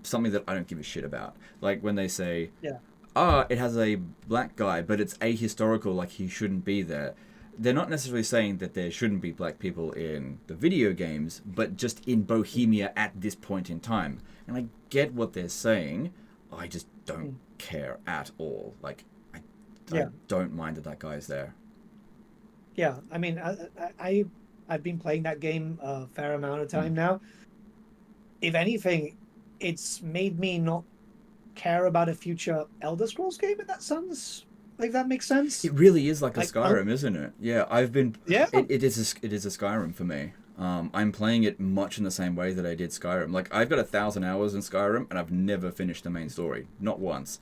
something that I don't give a shit about. Like when they say, Yeah. it has a black guy, but it's ahistorical, like he shouldn't be there. they're not necessarily saying that there shouldn't be black people in the video games, but just in Bohemia at this point in time. And I get what they're saying. I just don't care at all. Like, I don't mind that guy's there. Yeah, I mean, I've been playing that game a fair amount of time now. If anything, it's made me not care about a future Elder Scrolls game in that sense. Like, that makes sense. It really is like a Skyrim, isn't it? Yeah, I've been. Yeah. It is a Skyrim for me. I'm playing it much in the same way that I did Skyrim. Like, I've got 1,000 hours in Skyrim, and I've never finished the main story, not once.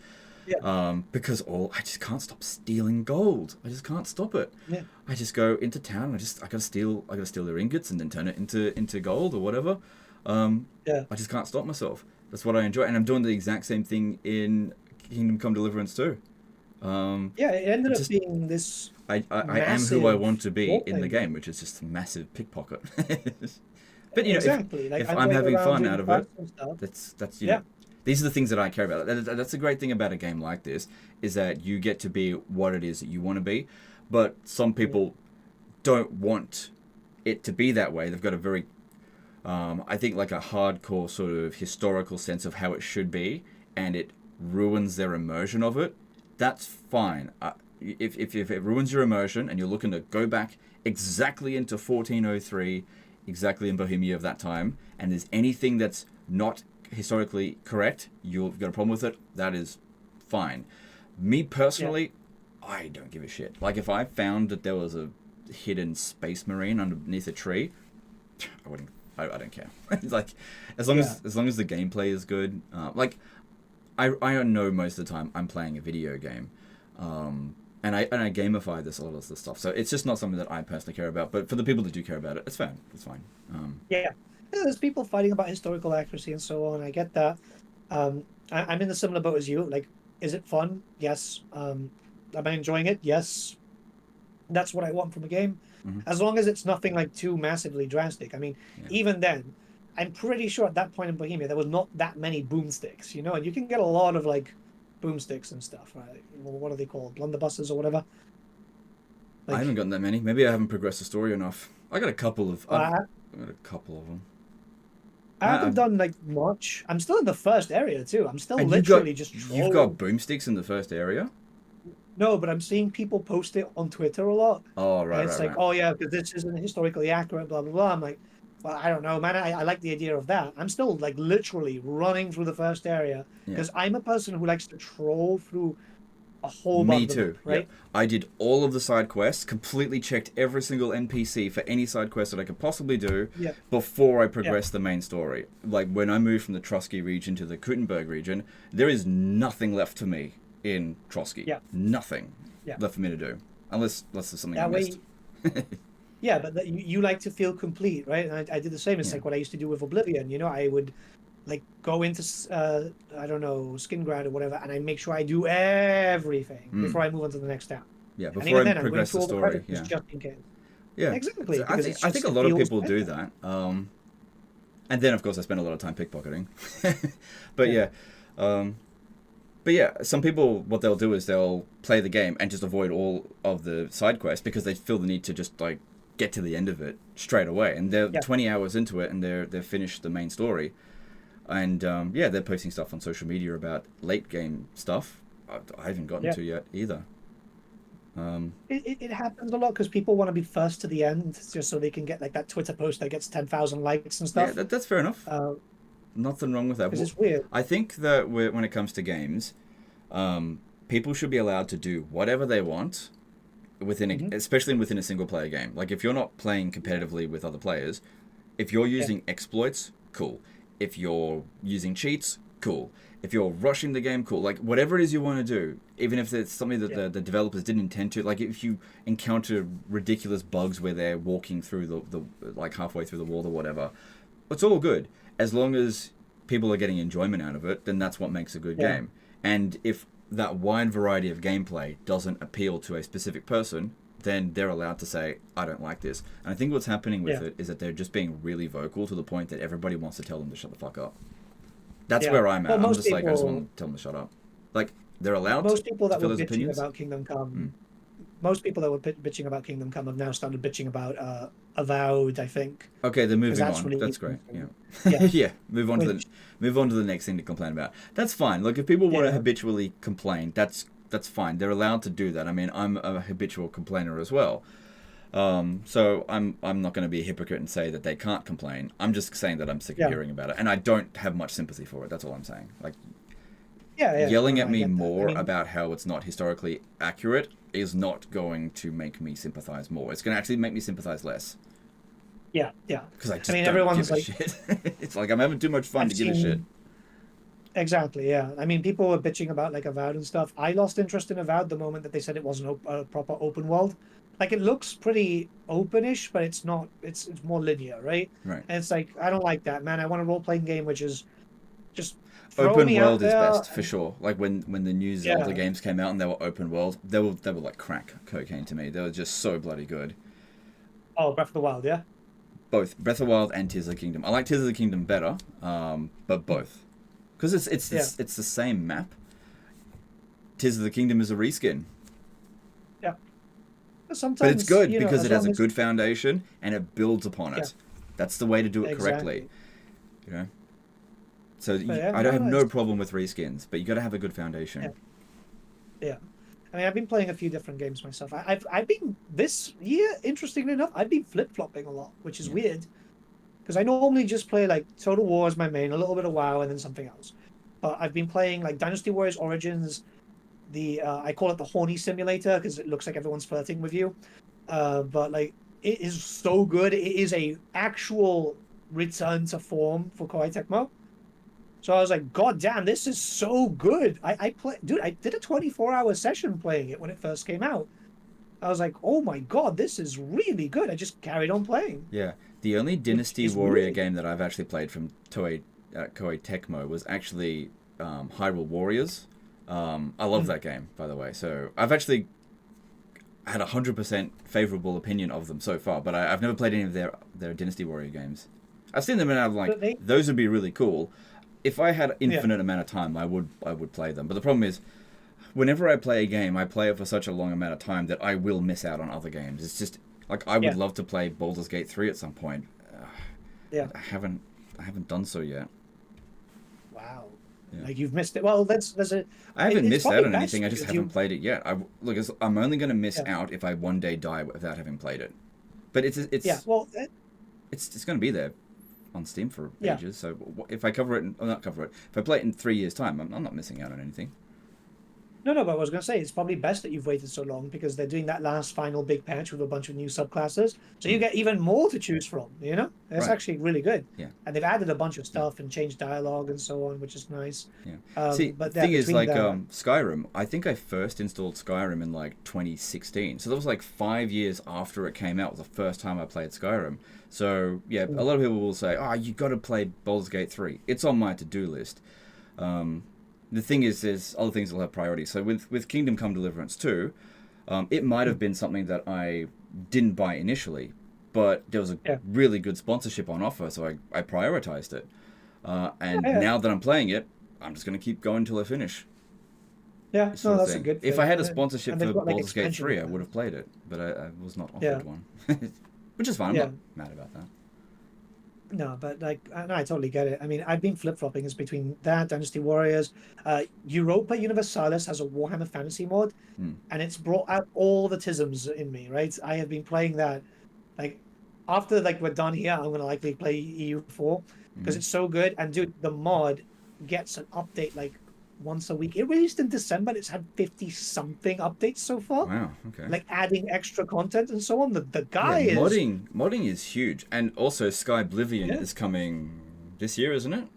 Yeah. Because I just can't stop stealing gold. I just can't stop it. Yeah. I just go into town. I gotta steal their ingots and then turn it into gold or whatever. Yeah. I just can't stop myself. That's what I enjoy, and I'm doing the exact same thing in Kingdom Come Deliverance too. Yeah, it ended up being this. I am who I want to be in the game, which is just a massive pickpocket. But you know, exactly. if I'm having fun out of it, that's yeah. These are the things that I care about. That's the great thing about a game like this, is that you get to be what it is that you want to be. But some people don't want it to be that way. They've got a very, I think, like a hardcore sort of historical sense of how it should be, and it ruins their immersion of it. That's fine. If it ruins your immersion and you're looking to go back exactly into 1403, exactly in Bohemia of that time, and there's anything that's not historically correct, you've got a problem with it, that is fine. Me personally, I don't give a shit. Like, if I found that there was a hidden space marine underneath a tree, I don't care. It's like, as long as the gameplay is good, like, I know most of the time I'm playing a video game, and I gamify a lot of this stuff. So it's just not something that I personally care about. But for the people that do care about it, it's fine. It's fine. Yeah, there's people fighting about historical accuracy and so on. I get that. I'm in a similar boat as you. Like, is it fun? Yes. Am I enjoying it? Yes. That's what I want from a game. As long as it's nothing like too massively drastic. I mean, even then, I'm pretty sure at that point in Bohemia there was not that many boomsticks, you know, and you can get a lot of like boomsticks and stuff, right? Well, what are they called? Blunderbusses or whatever? Like, I haven't gotten that many. Maybe I haven't progressed the story enough. I got a couple of. I've got a couple of them. I haven't done like much. I'm still in the first area too. I'm still literally just trolling. You've got boomsticks in the first area? No, but I'm seeing people post it on Twitter a lot. Oh, right, and it's like, oh yeah, because this isn't historically accurate, blah, blah, blah. I'm like, well, I don't know, man. I like the idea of that. I'm still like literally running through the first area because I'm a person who likes to troll through a whole bunch of them, right? Yeah. I did all of the side quests, completely checked every single NPC for any side quest that I could possibly do before I progressed the main story. Like, when I moved from the Trotsky region to the Kuttenberg region, there is nothing left to me in Trotsky. Nothing left for me to do. Unless there's something I missed. Yeah, but you like to feel complete, right? And I did the same. It's like what I used to do with Oblivion. You know, I would like go into I don't know, Skingrad or whatever, and I make sure I do everything before I move on to the next town. Yeah, before I progress the story. Just in case. Yeah, exactly. So I think a lot of people do that. And then of course I spend a lot of time pickpocketing. But yeah, some people, what they'll do is they'll play the game and just avoid all of the side quests because they feel the need to just like get to the end of it straight away. And they're 20 hours into it and they've finished the main story. And they're posting stuff on social media about late game stuff. I haven't gotten to yet either. It happens a lot because people want to be first to the end just so they can get like that Twitter post that gets 10,000 likes and stuff. Yeah, that's fair enough. Nothing wrong with that. It's weird. I think that when it comes to games, people should be allowed to do whatever they want within, especially within a single player game. Like, if you're not playing competitively with other players, if you're using exploits, cool. If you're using cheats, cool. If you're rushing the game, cool. Like, whatever it is you want to do, even if it's something that the developers didn't intend to. Like, if you encounter ridiculous bugs where they're walking through the like halfway through the wall or whatever, it's all good. As long as people are getting enjoyment out of it, then that's what makes a good game. And if that wide variety of gameplay doesn't appeal to a specific person, then they're allowed to say, I don't like this. And I think what's happening with it is that they're just being really vocal to the point that everybody wants to tell them to shut the fuck up. That's where I'm at. I'm just like, I just want to tell them to shut up. Like, they're allowed most people that to were feel bitching about Kingdom Come most people that were bitching about Kingdom Come have now started bitching about Avowed, I think, Okay, they're because moving that's on. really That's great. Yeah. yeah, Yeah. which Move on to the next thing to complain about. That's fine. Look, if people want to yeah, habitually complain, that's fine. They're allowed to do that. I mean, I'm a habitual complainer as well. So I'm not going to be a hypocrite and say that they can't complain. I'm just saying that I'm sick of yeah, hearing about it, and I don't have much sympathy for it. That's all I'm saying. Like, yeah. No, yelling no, at I me get that. I more mean, about how it's not historically accurate is not going to make me sympathize more. It's going to actually make me sympathize less yeah, yeah. because I I just mean, don't give everyone's a like, shit. It's like I'm having too much fun I've to give a shit. seen exactly, yeah. I mean, people were bitching about like Avowed and stuff. I lost interest in Avowed the moment that they said it wasn't a proper open world. Like it looks pretty openish, but it's not. It's more linear, right? Right. And it's like I don't like that, man. I want a role playing game which is just throw Open me out world is there best for and sure. Like when the new Zelda yeah. games came out and they were open world, they were like crack cocaine to me. They were just so bloody good. Oh, Breath of the Wild, yeah. Both Breath of the Wild and Tears of the Kingdom. I like Tears of the Kingdom better, but Hmm. both because Yeah, it's the same map. Tears of the Kingdom is a reskin, yeah. But but it's sometimes, good because as it has long a as good foundation and it builds upon yeah, it. That's the way to do it correctly, exactly. you know. So But yeah, I don't no, have no, no it's problem with reskins, but you got to have a good yeah, foundation. yeah. I mean, I've been playing a few different games myself. I've been this year, interestingly enough, I've been flip flopping a lot, which is Yeah. weird because I normally just play like Total War as my main, a little bit of WoW, and then something else. But I've been playing like Dynasty Warriors Origins. The I call it the horny simulator because it looks like everyone's flirting with you. But like it is so good. It is a actual return to form for Koei Tecmo. So I was like, God damn, this is so good. I play, dude. I did a 24-hour session playing it when it first came out. I was like, oh my God, this is really good. I just carried on playing, Yeah, the only which Dynasty is Warrior really game that I've actually played from Koei Tecmo was actually Hyrule Warriors. I love mm, that game, by the way. So I've actually had 100% favorable opinion of them so far, but I've never played any of their Dynasty Warrior games. I've seen them and I'm like, but they those would be really cool. If I had yeah infinite amount of time, I would play them. But the problem is, whenever I play a game, I play it for such a long amount of time that I will miss out on other games. It's just like I would yeah love to play Baldur's Gate 3 at some point. yeah. I haven't done so yet. Wow, Yeah. like you've missed it. Well, there's a I haven't it's missed out probably on best anything. I just because haven't you played it yet. I'm only going to miss yeah out if I one day die without having played it. But it's yeah it's well it's going to be there on Steam for yeah. ages. So if I cover it, or not cover it, if I play it in 3 years' time, I'm not missing out on anything. No, no, but I was going to say it's probably best that you've waited so long because they're doing that last final big patch with a bunch of new subclasses. So you Mm. get even more to choose from, you know? It's Right. actually really good. Yeah. And they've added a bunch of Yeah. stuff and changed dialogue and so on, which is nice. Yeah. See, the But yeah, thing is, between like the Skyrim, I think I first installed Skyrim in like 2016. So that was like 5 years after it came out. Was the first time I played Skyrim. So yeah, a lot of people will say, "Oh, you got to play Baldur's Gate 3." It's on my to-do list. Um, the thing is, there's other things that will have priority. So with Kingdom Come Deliverance 2, it might have been something that I didn't buy initially, but there was a yeah, really good sponsorship on offer, so I prioritized it. yeah, And yeah, now that I'm playing it, I'm just going to keep going until I finish. yeah. This No, sort of that's a thing. good If I thing. had a sponsorship And they've for got like Baldur's Gate expansion 3, I would have plans. played it, but I was not Yeah, offered one. Which is fine, I'm yeah. not mad about that. No, but like, no, I totally get it. I mean, I've been flip-flopping is between that, Dynasty Warriors. Europa Universalis has a Warhammer Fantasy mod, Hmm. and it's brought out all the tisms in me, right? I have been playing that. Like, after like we're done here, I'm gonna likely play EU4 because Mm-hmm. it's so good. And dude, the mod gets an update like once a week. It released in December. It's had 50 something updates so far, Wow, okay. like adding extra content and so on. The Yeah, guy is modding is huge. And also Sky Oblivion yeah, is coming this year, isn't it?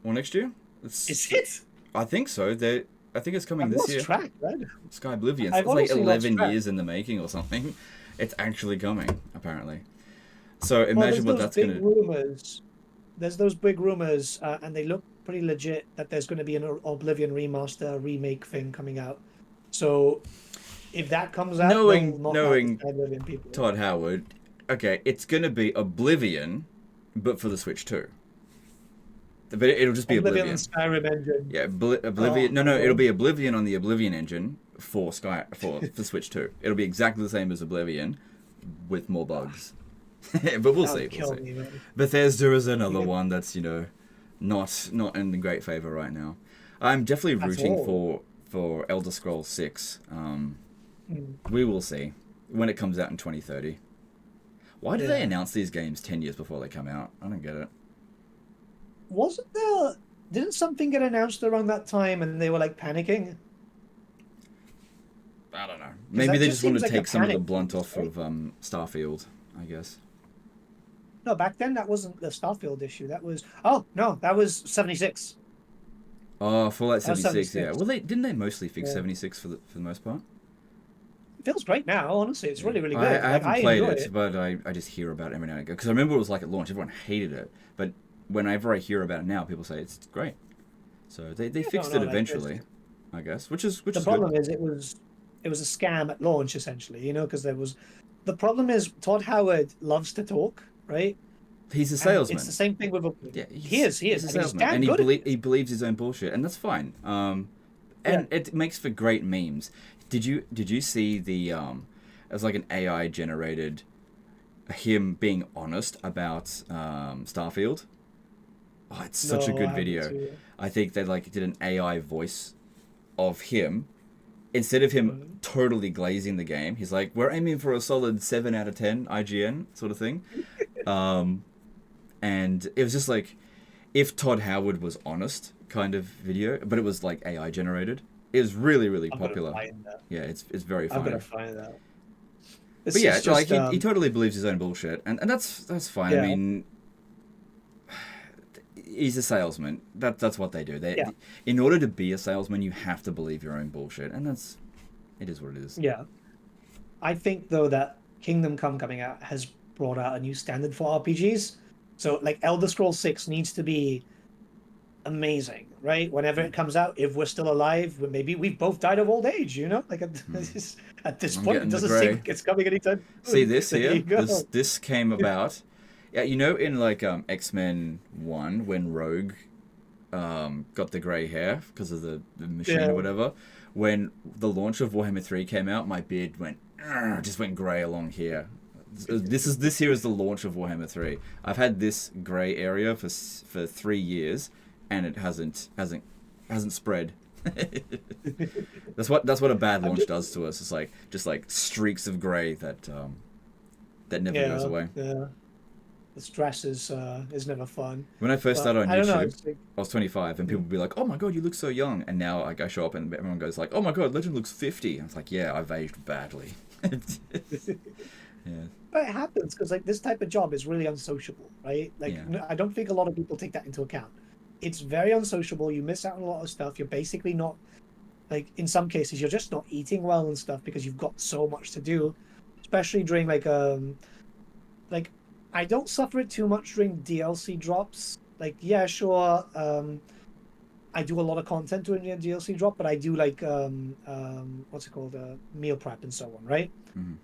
Or next year? It's is it? I think so. I think it's coming I've this lost year. track, man. Sky Oblivion. So I've it's like honestly lost 11 track. years in the making or something. It's actually coming, apparently. So Well, imagine there's what those that's big gonna. rumors. There's those big rumors, and they look pretty legit that there's going to be an Oblivion remaster remake thing coming out. So if that comes out, they'll knock out the Knowing Oblivion people. Todd Howard, okay, it's gonna be Oblivion, but for the Switch too. But it'll just be Oblivion Oblivion. Skyrim engine. Yeah, Oh Oblivion. No, my no, it'll god. be Oblivion on the Oblivion engine, for Switch 2. It'll be exactly the same as Oblivion, with more bugs. But we'll see. We'll see. Me, man. Bethesda is another one that's not in great favor right now. I'm definitely rooting for Elder Scrolls 6. We will see when it comes out in 2030. Why do they announce these games 10 years before they come out? I don't get it. Wasn't there? Didn't something get announced around that time and they were like panicking? I don't know. Maybe they just want to like take some of the blunt piece, off of Starfield, I guess. No, back then that wasn't the Starfield issue. That was that was 76. Oh, Fallout That was 76, yeah. 76. Well, didn't they mostly fix 76 for the most part? It feels great now, honestly. It's really, really good. I haven't I played enjoy it, but I just hear about it every now and again. Because I remember it was like at launch, everyone hated it. But whenever I hear about it now, people say it's great. So they fixed it eventually, I guess, which is the problem is it was a scam at launch, essentially, because the problem is Todd Howard loves to talk, right? He's a salesman. It's the same thing with he is He's a salesman, and he believes his own bullshit, and that's fine. It makes for great memes. Did you see the it was like an AI generated him being honest about Starfield? Oh, it's such a good video. I think they did an AI voice of him. Instead of him totally glazing the game, he's like, "We're aiming for a solid 7 out of 10 IGN sort of thing." And it was just like, if Todd Howard was honest kind of video, but it was like AI generated. It was really, really popular. Yeah, it's very funny. I'm gonna find that. But yeah, he totally believes his own bullshit, and that's fine. Yeah. I mean, he's a salesman. That's what they do. In order to be a salesman, you have to believe your own bullshit, and it is what it is. Yeah, I think though that Kingdom Come coming out has brought out a new standard for RPGs. So like Elder Scrolls 6 needs to be amazing, right? Whenever it comes out, if we're still alive, maybe we've both died of old age, Like at this point, it doesn't seem like it's coming anytime soon. See this here? This came about. Yeah, in like X-Men 1 when Rogue got the grey hair because of the machine or whatever. When the launch of Warhammer 3 came out, my beard just went grey along here. This here is the launch of Warhammer 3. I've had this grey area for 3 years, and it hasn't spread. That's what a bad launch does to us. It's like just like streaks of grey that never goes away. Yeah. The stress is never fun. When I first started on YouTube, I was 25, and people would be like, "Oh my god, you look so young!" And now I show up, and everyone goes like, "Oh my god, Legend looks 50." I was like, "Yeah, I've aged badly." Yeah. But it happens because this type of job is really unsociable, right? I don't think a lot of people take that into account. It's very unsociable. You miss out on a lot of stuff. You're basically not, in some cases, you're just not eating well and stuff because you've got so much to do, especially during I don't suffer it too much during DLC drops. Yeah, sure. I do a lot of content during the DLC drop, but I do what's it called, meal prep and so on, right? Mm-hmm.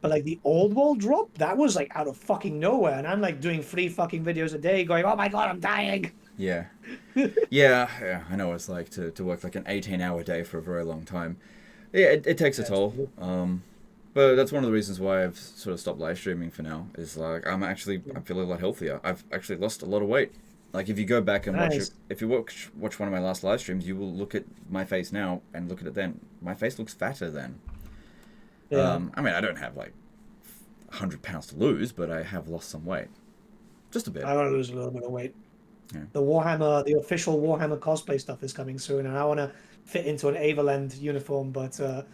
But the old world drop, that was out of fucking nowhere, and I'm doing 3 fucking videos a day, going, "Oh my god, I'm dying." Yeah, yeah. I know what it's like to work an 18-hour day for a very long time. Yeah, it takes a toll. But that's one of the reasons why I've sort of stopped live streaming for now. Is I feel a lot healthier. I've actually lost a lot of weight. If you go back and if you watch one of my last live streams, you will look at my face now and look at it then. My face looks fatter then. Yeah. I mean, I don't have 100 pounds to lose, but I have lost some weight, just a bit. I want to lose a little bit of weight. Yeah. The official Warhammer cosplay stuff is coming soon, and I want to fit into an Avaland uniform, but I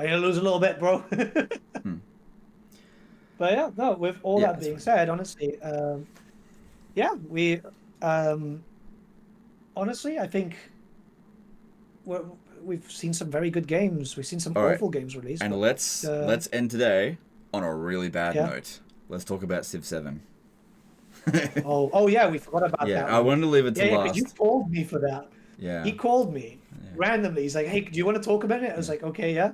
gotta lose a little bit, bro. But yeah, no. With all that being said, honestly, we honestly, I think we've seen some very good games. We've seen some awful games released. And let's end today on a really bad note. Let's talk about Civ 7. oh yeah, we forgot about that. Yeah, I wanted to leave it to last. You called me for that. Yeah. He called me randomly. He's like, "Hey, do you want to talk about it?" I was like, "Okay, yeah."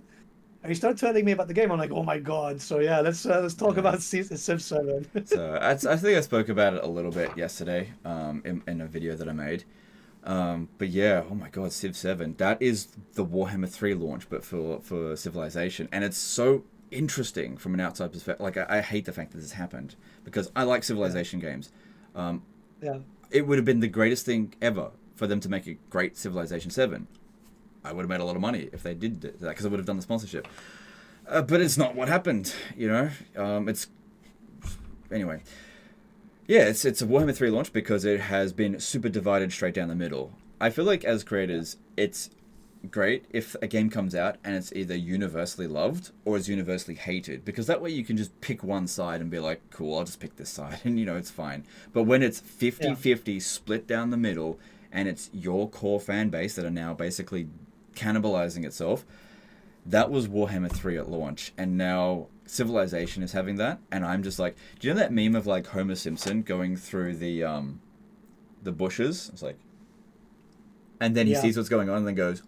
And he started telling me about the game. I'm like, "Oh my god!" So yeah, let's talk about Civ 7. So I think I spoke about it a little bit yesterday in a video that I made. But yeah, oh my god, Civ 7. That is the Warhammer 3 launch, but for Civilization. And it's so interesting from an outside perspective. Like, I hate the fact that this happened because I like Yeah. Civilization games. Yeah. It would have been the greatest thing ever for them to make a great Civilization 7. I would have made a lot of money if they did that because I would have done the sponsorship. But it's not what happened, you know? Anyway. Yeah, it's a Warhammer 3 launch because it has been super divided straight down the middle. I feel like as creators, it's great if a game comes out and it's either universally loved or is universally hated, because that way you can just pick one side and be like, cool, I'll just pick this side and, it's fine. But when it's 50-50 split down the middle and it's your core fan base that are now basically cannibalizing itself, that was Warhammer 3 at launch, and now Civilization is having that, and I'm just like, do you know that meme of like Homer Simpson going through the bushes? It's like, and then he Yeah. sees what's going on and then goes,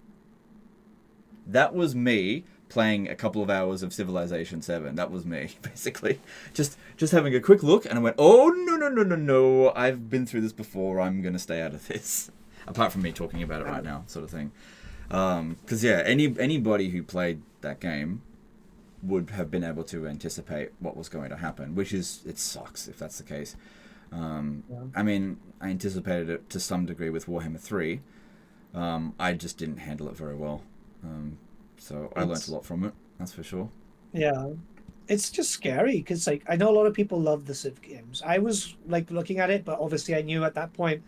that was me playing a couple of hours of Civilization 7. That was me, basically. Just having a quick look, and I went, oh, no, I've been through this before, I'm going to stay out of this. Apart from me talking about it right now, sort of thing. Because, yeah, anybody who played that game would have been able to anticipate what was going to happen, which is, it sucks if that's the case. I mean, I anticipated it to some degree with Warhammer 3. I just didn't handle it very well. So I learnt a lot from it, that's for sure. Yeah. It's just scary because, like, I know a lot of people love the Civ games. I was, like, looking at it, but obviously I knew at that point,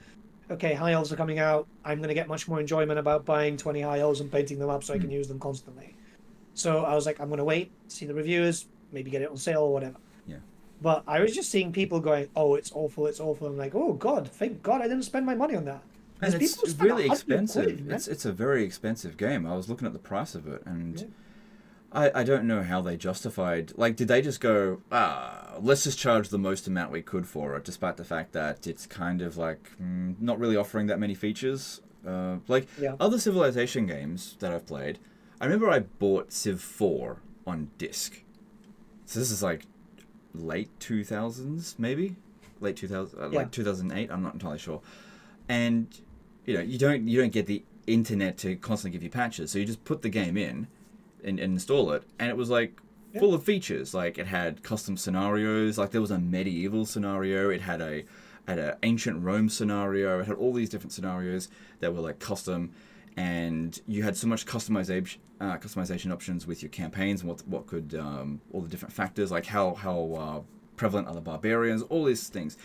okay, high elves are coming out. I'm going to get much more enjoyment about buying 20 high elves and painting them up so I can use them constantly. So I was like, I'm going to wait, see the reviews, maybe get it on sale or whatever. Yeah. But I was just seeing people going, oh, it's awful, it's awful. I'm like, oh, God, thank God I didn't spend my money on that. And Because it's people spend really 100 expensive. quid, man. It's a very expensive game. I was looking at the price of it, and Yeah. I don't know how they justified. Like, did they just go, let's just charge the most amount we could for it, despite the fact that it's kind of like not really offering that many features. Yeah. Other Civilization games that I've played, I remember I bought Civ 4 on disc. So this is like late 2000s, maybe late 2000, like 2008. I'm not entirely sure. And you don't get the internet to constantly give you patches, so you just put the game in and install it, and it was like full of features. Like, it had custom scenarios. Like, there was a medieval scenario. It had a ancient Rome scenario. It had all these different scenarios that were like custom, and you had so much customization options with your campaigns and what could all the different factors, like how prevalent are the barbarians, all these things.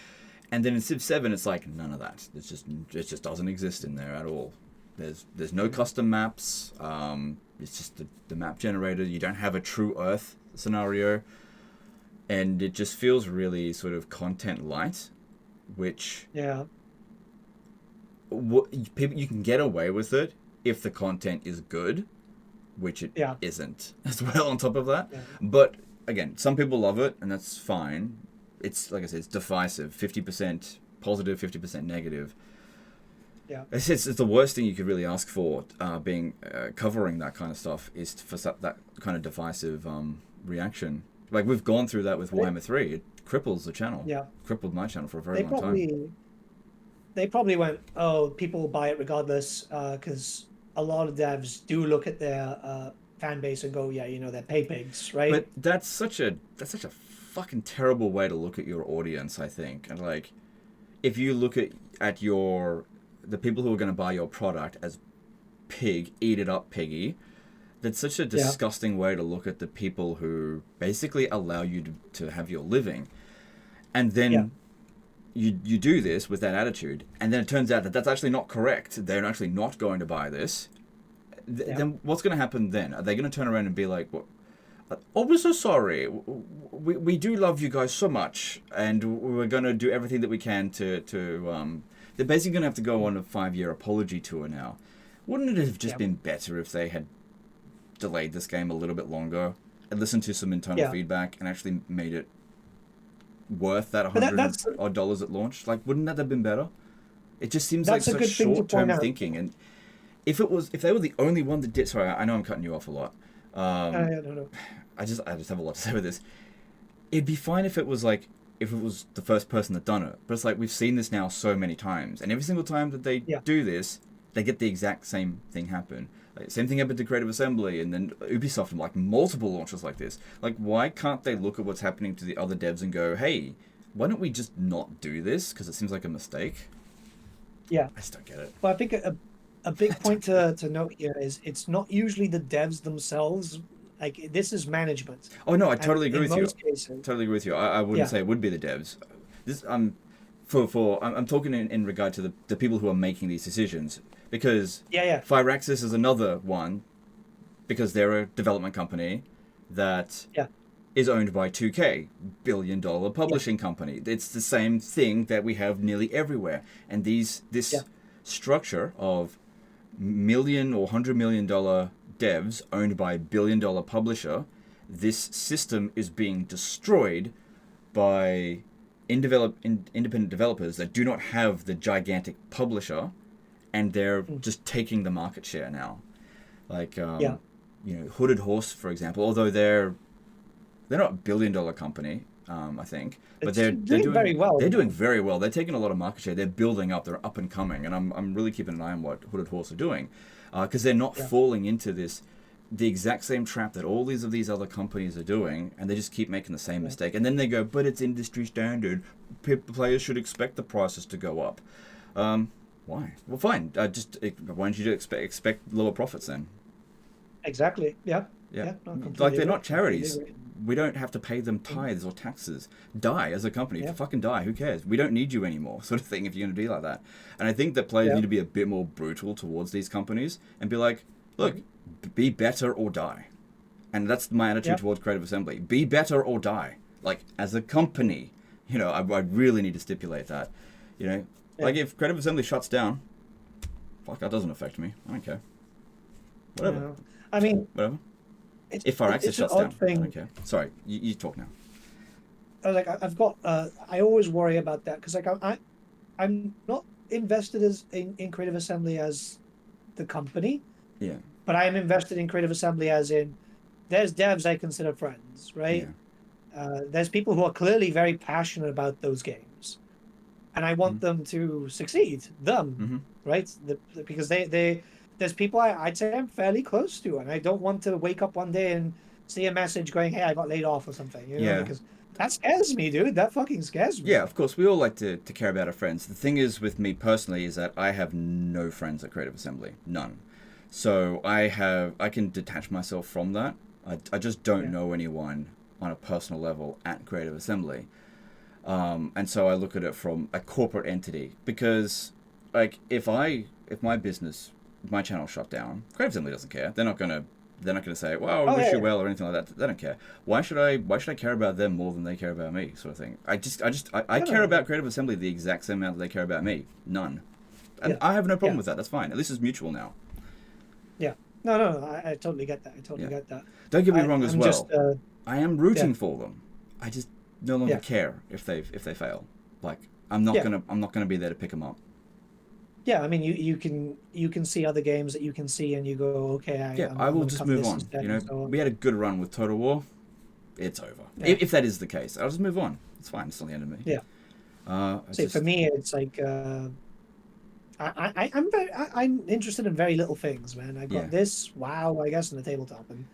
And then in Civ 7, it's like none of that. It just doesn't exist in there at all. There's no custom maps. It's just the map generator. You don't have a true Earth scenario, and it just feels really sort of content light, which people, you can get away with it if the content is good, which it isn't as well. On top of that, but again, some people love it, and that's fine. It's like I said, it's divisive. 50% positive, 50% negative. Yeah. It's the worst thing you could really ask for, covering that kind of stuff, is for that kind of divisive reaction. Like, we've gone through that with Warhammer 3. It cripples the channel. Yeah. Crippled my channel for a very long time. They probably went, oh, people will buy it regardless, because a lot of devs do look at their fan base and go, yeah, they're pay pigs, right? But that's such a fucking terrible way to look at your audience, I think. And like, if you look at the people who are going to buy your product as pig, eat it up piggy, that's such a disgusting way to look at the people who basically allow you to have your living. And then you do this with that attitude, and then it turns out that that's actually not correct. They're actually not going to buy this. Then what's going to happen then? Are they going to turn around and be like, "What? Oh, we're so sorry. We do love you guys so much, and we're going to do everything that we can to they're basically going to have to go on a 5-year apology tour now. Wouldn't it have just been better if they had delayed this game a little bit longer and listened to some internal feedback and actually made it worth that $100 at launch? Like, wouldn't that have been better? It just seems like such short-term thinking. And if they were the only one that did, sorry, I know I'm cutting you off a lot. No. I just have a lot to say with this. It'd be fine if it was like if it was the first person that done it. But it's like we've seen this now so many times, and every single time that they Yeah. do this, they get the exact same thing happen. Like, same thing happened to Creative Assembly, and then Ubisoft, and like multiple launches like this. Like, why can't they look at what's happening to the other devs and go, hey, why don't we just not do this? Because it seems like a mistake. Yeah. I just don't get it. Well, I think a big point to note here is it's not usually the devs themselves. Like, this is management. Oh no, I And totally agree in with you. most cases, Totally agree with you. I wouldn't say it would be the devs. This I'm talking in regard to the people who are making these decisions, because yeah. Firaxis is another one, because they're a development company that Yeah. is owned by 2K, billion-dollar publishing company. It's the same thing that we have nearly everywhere, and this structure of million or $100 million devs owned by a billion-dollar publisher, this system is being destroyed by independent developers that do not have the gigantic publisher, and they're just taking the market share now. Like, Hooded Horse, for example, although they're not a billion-dollar company, I think, but they're doing very well. They're doing very well. They're taking a lot of market share. They're building up. They're up and coming, and I'm really keeping an eye on what Hooded Horse are doing, because they're not falling into the exact same trap that all these other companies are doing, and they just keep making the same mistake. And then they go, but it's industry standard. Players should expect the prices to go up. Why? Well, fine. Why don't you expect lower profits then? Exactly. Yeah. Yeah. No, Like, they're not charities. We don't have to pay them tithes or taxes. Die as a company. Fucking die. Who cares? We don't need you anymore, sort of thing, if you're going to be like that. And I think that players need to be a bit more brutal towards these companies and be like, look, be better or die. And that's my attitude towards Creative Assembly. Be better or die. Like, as a company, I really need to stipulate that. Like, if Creative Assembly shuts down, fuck, that doesn't affect me. I don't care. Whatever. No. I mean, whatever. If our access shuts down, I don't care. Sorry, you talk now. I was like, I've got. I always worry about that because, like, I'm not invested in Creative Assembly as the company. Yeah. But I am invested in Creative Assembly as in, there's devs I consider friends, right? Yeah. There's people who are clearly very passionate about those games, and I want them to succeed. Right? Because there's people I'd say I'm fairly close to, and I don't want to wake up one day and see a message going, "Hey, I got laid off" or something. Because that scares me, dude. That fucking scares me. Yeah, of course. We all like to care about our friends. The thing is, with me personally, is that I have no friends at Creative Assembly. None. So I can detach myself from that. I just don't know anyone on a personal level at Creative Assembly. And so I look at it from a corporate entity, because, like, if my channel shut down, Creative Assembly doesn't care. They're not gonna say, "Well, wish you well" or anything like that. They don't care. Why should I care about them more than they care about me, sort of thing? I care about Creative Assembly the exact same amount that they care about me. None. And I have no problem with that. That's fine. At least it's mutual now. Yeah. No, I totally get that. Get that. Don't get me wrong as well. Just, I am rooting for them. I just no longer care if they fail. Like, I'm not gonna be there to pick them up. Yeah, I mean, you can see other games that you can see, and you go, okay. I will just move on. We had a good run with Total War. It's over. If that is the case, I'll just move on. It's fine. It's not the end of me. Yeah. For me, it's like I'm interested in very little things, man. I've got this WoW, I guess, in the tabletop, and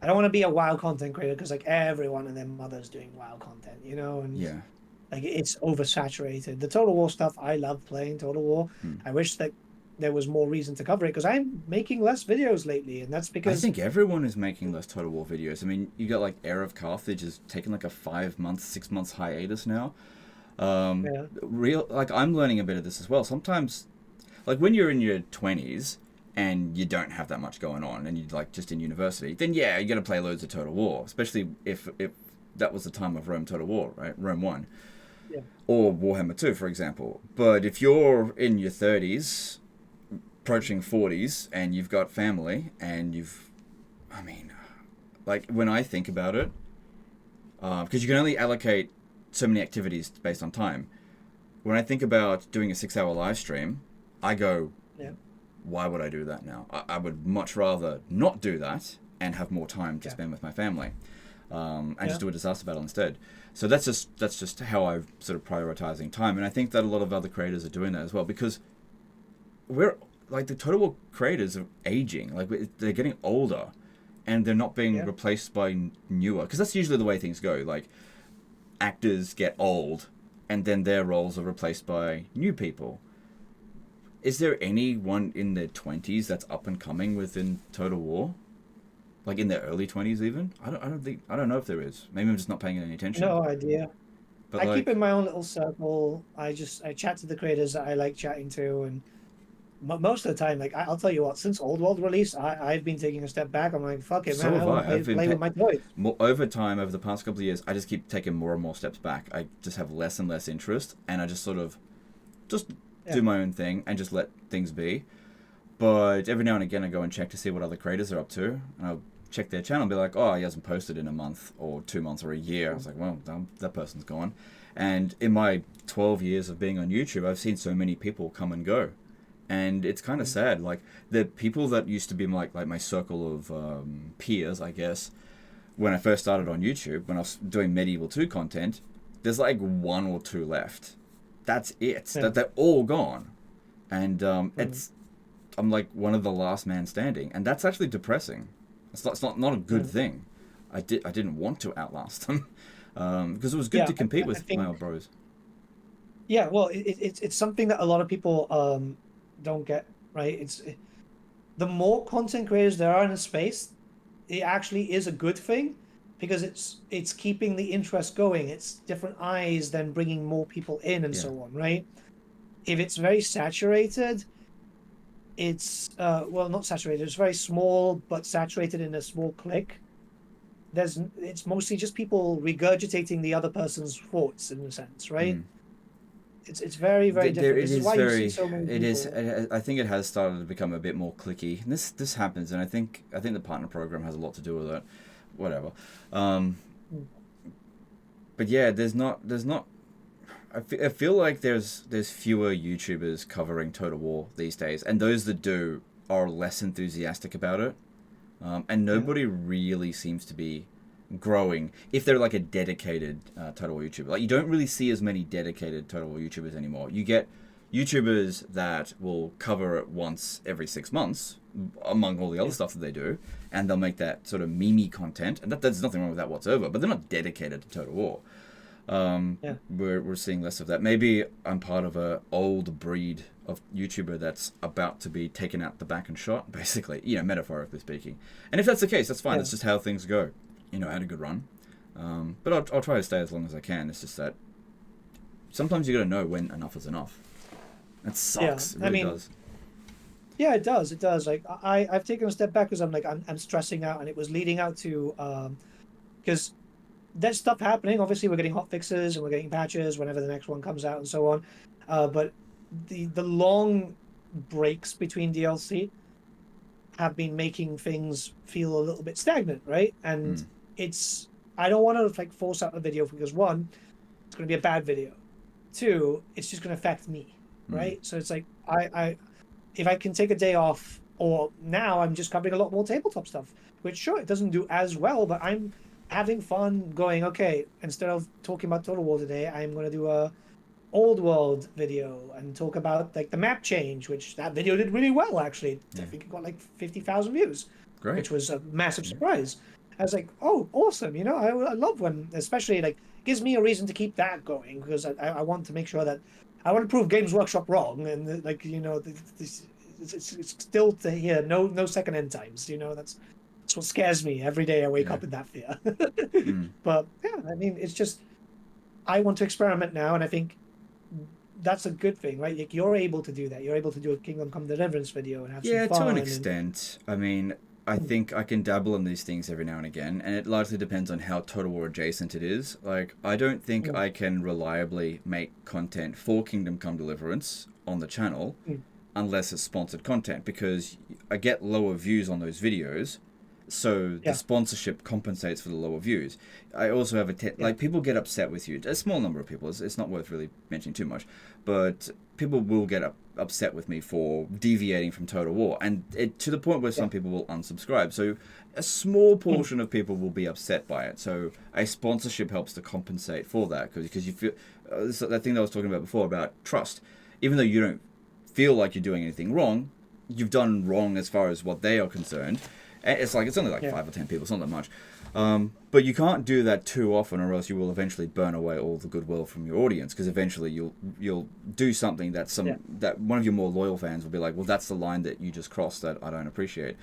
I don't want to be a WoW content creator because, like, everyone and their mother's doing WoW content, and like, it's oversaturated. The Total War stuff, I love playing Total War. I wish that there was more reason to cover it, because I'm making less videos lately, and that's because I think everyone is making less Total War videos. I mean, you got, like, Heir of Carthage is taking like a 5 month, 6 months hiatus now. Like, I'm learning a bit of this as well. Sometimes, like, when you're in your 20s and you don't have that much going on, and you're, like, just in university, then you're gonna play loads of Total War, especially if that was the time of Rome Total War, right? Rome 1. Yeah. Or Warhammer 2, for example. But if you're in your 30s, approaching 40s, and you've got family, and like, when I think about it, because you can only allocate so many activities based on time. When I think about doing a 6-hour live stream, I go, why would I do that now? I would much rather not do that and have more time to spend with my family. and just do a disaster battle instead. So that's just how I'm sort of prioritizing time, and I think that a lot of other creators are doing that as well, because we're like the Total War creators are aging, like they're getting older, and they're not being replaced by newer, because that's usually the way things go. Like actors get old, and then their roles are replaced by new people. Is there anyone in their 20s that's up and coming within Total War? Like in their early 20s even? I don't know if there is. Maybe I'm just not paying any attention. No idea. But I keep in my own little circle. I chat to the creators that I like chatting to, and most of the time, like I'll tell you what, since Old World released, I've been taking a step back. I'm like, fuck it, so man. I have want I. to play with my toys. Over time, over the past couple of years, I just keep taking more and more steps back. I just have less and less interest, and I just sort of just do my own thing and just let things be. But every now and again, I go and check to see what other creators are up to, and I'll check their channel and be like, oh, he hasn't posted in a month or 2 months or a year. I was like, well, that person's gone. And in my 12 years of being on YouTube, I've seen so many people come and go. And it's kind of sad. Like, the people that used to be like my circle of peers, I guess, when I first started on YouTube, when I was doing Medieval 2 content, there's like 1 or 2 left. That's it. Yeah. They're all gone. And I'm like one of the last man standing. And that's actually depressing. It's not a good thing. I didn't want to outlast them. Because it was good to compete with my old bros. Yeah, well, it's something that a lot of people don't get, right? The more content creators there are in a space, it actually is a good thing, because it's keeping the interest going. It's different eyes, then bringing more people in, and so on, right? If it's very saturated, it's well, not saturated. It's very small, but saturated in a small clique. It's mostly just people regurgitating the other person's thoughts, in a sense, right? It's very, very different. This is why you see so many people. It is. I think it has started to become a bit more cliquey. And this happens, and I think the partner program has a lot to do with it. Whatever. But yeah, there's not. I feel like there's fewer YouTubers covering Total War these days, and those that do are less enthusiastic about it. And nobody really seems to be growing if they're like a dedicated Total War YouTuber. Like, you don't really see as many dedicated Total War YouTubers anymore. You get YouTubers that will cover it once every 6 months, among all the other stuff that they do, and they'll make that sort of meme content, and there's nothing wrong with that whatsoever, but they're not dedicated to Total War. We're seeing less of that. Maybe I'm part of a old breed of YouTuber that's about to be taken out the back and shot, basically, metaphorically speaking. And if that's the case, that's fine. That's just how things go. I had a good run. But I'll try to stay as long as I can. It's just that sometimes you got to know when enough is enough. That sucks. It really does. Yeah, it does. It does. Like, I've taken a step back because I'm stressing out, and it was leading out to because there's stuff happening. Obviously, we're getting hot fixes and we're getting patches whenever the next one comes out and so on. But the long breaks between DLC have been making things feel a little bit stagnant, right? And I don't want to force out a video because, 1, it's going to be a bad video. 2, it's just going to affect me, right? So it's like I if I can take a day off, or now I'm just covering a lot more tabletop stuff, which sure, it doesn't do as well, but I'm having fun going, okay, instead of talking about Total War today, I'm going to do a Old World video and talk about the map change, which that video did really well, actually. I think it got 50,000 views. Great. Which was a massive surprise. I was like, oh, awesome. I love when, especially gives me a reason to keep that going, because I want to make sure that I want to prove Games Workshop wrong, and it's still to hear no second end times. That's what scares me every day. I wake up in that fear. But yeah, it's just, I want to experiment now, and I think that's a good thing, right? You're able to do that. You're able to do a Kingdom Come Deliverance video and have some fun. To an extent. I think I can dabble in these things every now and again, and it largely depends on how Total War adjacent it is. I don't think I can reliably make content for Kingdom Come Deliverance on the channel unless it's sponsored content, because I get lower views on those videos, so the sponsorship compensates for the lower views. I also have people get upset with you. A small number of people. It's not worth really mentioning too much, but people will get upset with me for deviating from Total War, and to the point where some people will unsubscribe. So a small portion of people will be upset by it. So a sponsorship helps to compensate for that, because you feel that thing that I was talking about before about trust. Even though you don't feel like you're doing anything wrong, you've done wrong as far as what they are concerned. It's only like 5 or 10 people, it's not that much. But you can't do that too often, or else you will eventually burn away all the goodwill from your audience. Because eventually you'll do something that that one of your more loyal fans will be like, well, that's the line that you just crossed that I don't appreciate.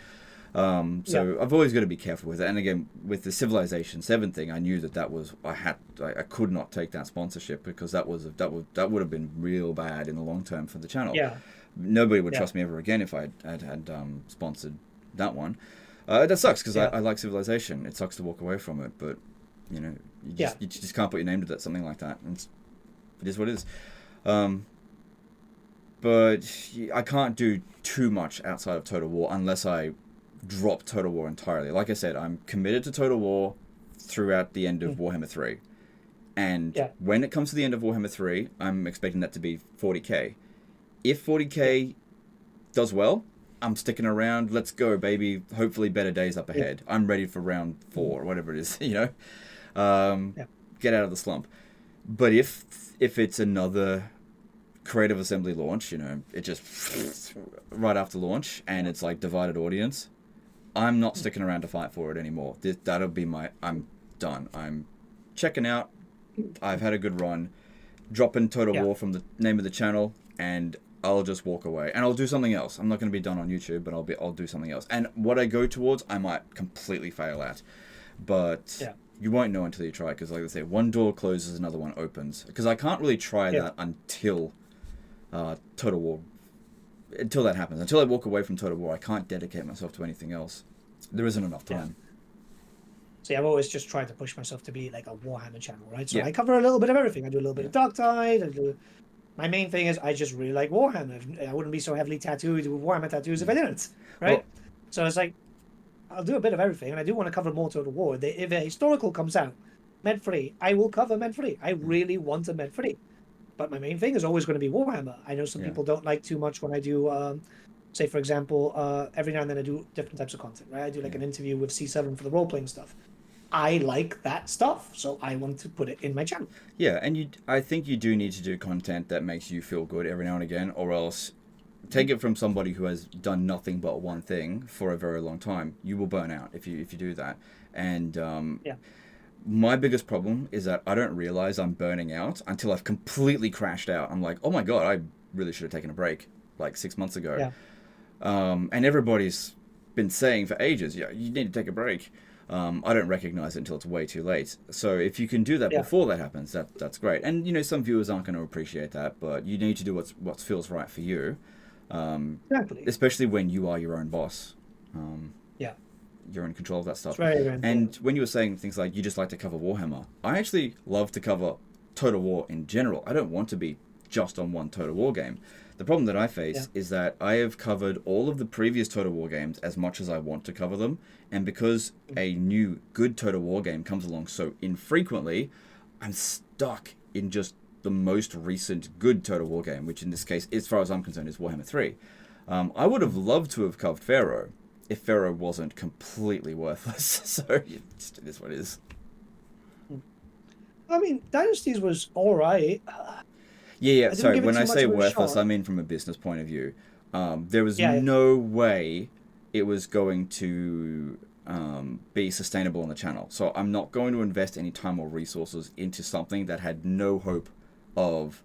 So I've always got to be careful with it. And again, with the Civilization 7 thing, I knew that was I could not take that sponsorship, because that would have been real bad in the long term for the channel. Yeah. Nobody would trust me ever again if I had sponsored that one. That sucks, because I like Civilization. It sucks to walk away from it, but you just can't put your name to that, something like that. And it is what it is. But I can't do too much outside of Total War unless I drop Total War entirely. Like I said, I'm committed to Total War throughout the end of Warhammer 3. And when it comes to the end of Warhammer 3, I'm expecting that to be 40k. If 40k does well, I'm sticking around. Let's go, baby. Hopefully better days up ahead. I'm ready for round 4, whatever it is, Get out of the slump. But if it's another Creative Assembly launch, it just right after launch, and it's like divided audience, I'm not sticking around to fight for it anymore. That'll be I'm done. I'm checking out. I've had a good run. Dropping Total War from the name of the channel, and I'll just walk away, and I'll do something else. I'm not going to be done on YouTube, but I'll do something else. And what I go towards, I might completely fail at, but you won't know until you try. Because, like I say, one door closes, another one opens. Because I can't really try that until Total War. Until that happens, until I walk away from Total War, I can't dedicate myself to anything else. There isn't enough time. See, I've always just tried to push myself to be like a Warhammer channel, right? So I cover a little bit of everything. I do a little bit of Talk-Tal. My main thing is I just really like Warhammer. I wouldn't be so heavily tattooed with Warhammer tattoos if I didn't, right? Well, so it's like, I'll do a bit of everything, and I do want to cover more Total War. If a historical comes out, Med-free, I will cover Med-free. I really want a Med-free. But my main thing is always going to be Warhammer. I know some people don't like too much when I do, say, for example, every now and then I do different types of content, right? I do like an interview with C7 for the role-playing stuff. I like that stuff, so I want to put it in my channel. Yeah, and I think you do need to do content that makes you feel good every now and again, or else take it from somebody who has done nothing but one thing for a very long time. You will burn out if you do that. And my biggest problem is that I don't realize I'm burning out until I've completely crashed out. I'm like, oh my god, I really should have taken a break like 6 months ago. Yeah. And everybody's been saying for ages, you need to take a break. I don't recognize it until it's way too late. So if you can do that before that happens, that's great. And some viewers aren't going to appreciate that, but you need to do what feels right for you. Exactly. Especially when you are your own boss. You're in control of that stuff. And when you were saying things like you just like to cover Warhammer, I actually love to cover Total War in general. I don't want to be just on one Total War game. The problem that I face is that I have covered all of the previous Total War games as much as I want to cover them, and because a new good Total War game comes along so infrequently, I'm stuck in just the most recent good Total War game, which in this case, as far as I'm concerned, is Warhammer 3. I would have loved to have covered Pharaoh if Pharaoh wasn't completely worthless. So it is what it is. I mean, Dynasties was all right. Yeah. Sorry, when I say worthless, I mean from a business point of view. There was no way it was going to be sustainable on the channel. So I'm not going to invest any time or resources into something that had no hope of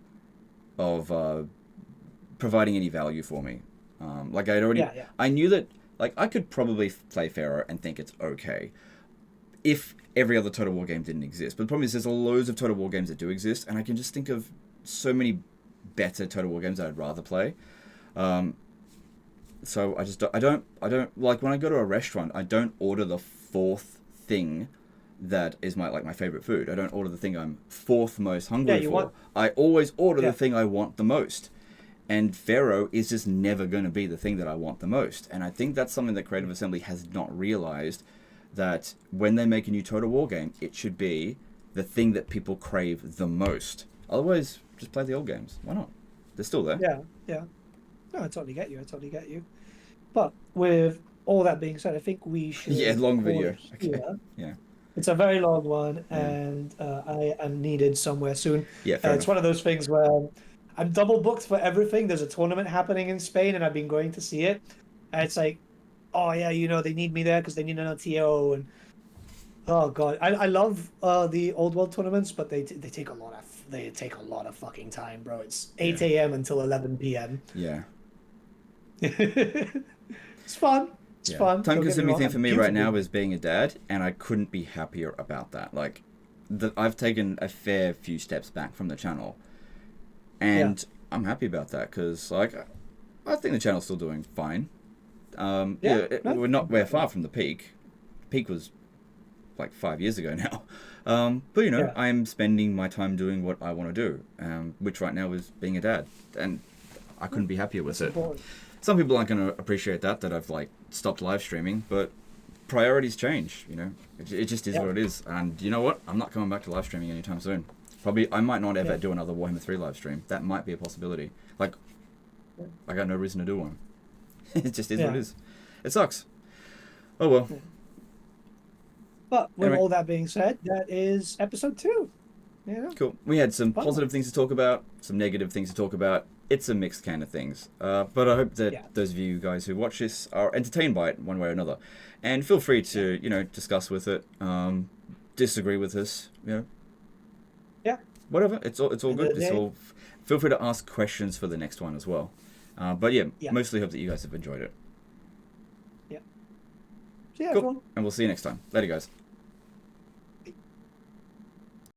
providing any value for me. Like I'd already, I knew that like I could probably play Pharaoh and think it's okay if every other Total War game didn't exist. But the problem is there's loads of Total War games that do exist, and I can just think of so many better Total War games that I'd rather play. So I don't like when I go to a restaurant, I don't order the fourth thing that is my favorite food. I don't order the thing I'm fourth most hungry for. I always order the thing I want the most. And Pharaoh is just never going to be the thing that I want the most. And I think that's something that Creative Assembly has not realized, that when they make a new Total War game, it should be the thing that people crave the most. Otherwise, just play the old games. Why not? They're still there. Yeah, yeah. No, I totally get you. I totally get you. But with all that being said, I think we Yeah, should long call video. it Okay. here. Yeah. It's a very long one, Yeah. and I am needed somewhere soon. Yeah, fair It's enough. one of those things where I'm double booked for everything. There's a tournament happening in Spain, and I've been going to see it. And it's like, oh yeah, they need me there because they need an LTO, and oh god, I love the old world tournaments, but they take a lot of fucking time, bro. It's Yeah. 8 a.m. until 11 p.m. Yeah. It's fun. It's Yeah. fun. Don't get me Time-consuming wrong. thing I'm for me right now beautiful. is being a dad, and I couldn't be happier about that. Like, I've taken a fair few steps back from the channel, and I'm happy about that because, like, I think the channel's still doing fine. Yeah, no, We're far from the peak. Peak was like 5 years ago now. But yeah, I'm spending my time doing what I want to do, which right now is being a dad, and I couldn't be happier with it's it. important. Some people aren't going to appreciate that I've like stopped live streaming, but priorities change. It just is Yeah. what it is. And you know what? I'm not coming back to live streaming anytime soon. Probably I might not ever Yeah. do another Warhammer 3 live stream. That might be a possibility. Like, Yeah. I got no reason to do one. It just is what Yeah. it is. It sucks. Oh well. Yeah. But with Anyway. all that being said, that is episode 2. Yeah. Cool. We had some Fun positive one. things to talk about, some negative things to talk about. It's a mixed can of things. But I hope that Yeah. those of you guys who watch this are entertained by it one way or another. And feel free to, discuss with it, disagree with us, Yeah. whatever. It's all End good. of the It's day. all. Feel free to ask questions for the next one as well. But yeah, Yeah. mostly hope that you guys have enjoyed it. So yeah, Cool. everyone. And we'll see you next time. Later, guys.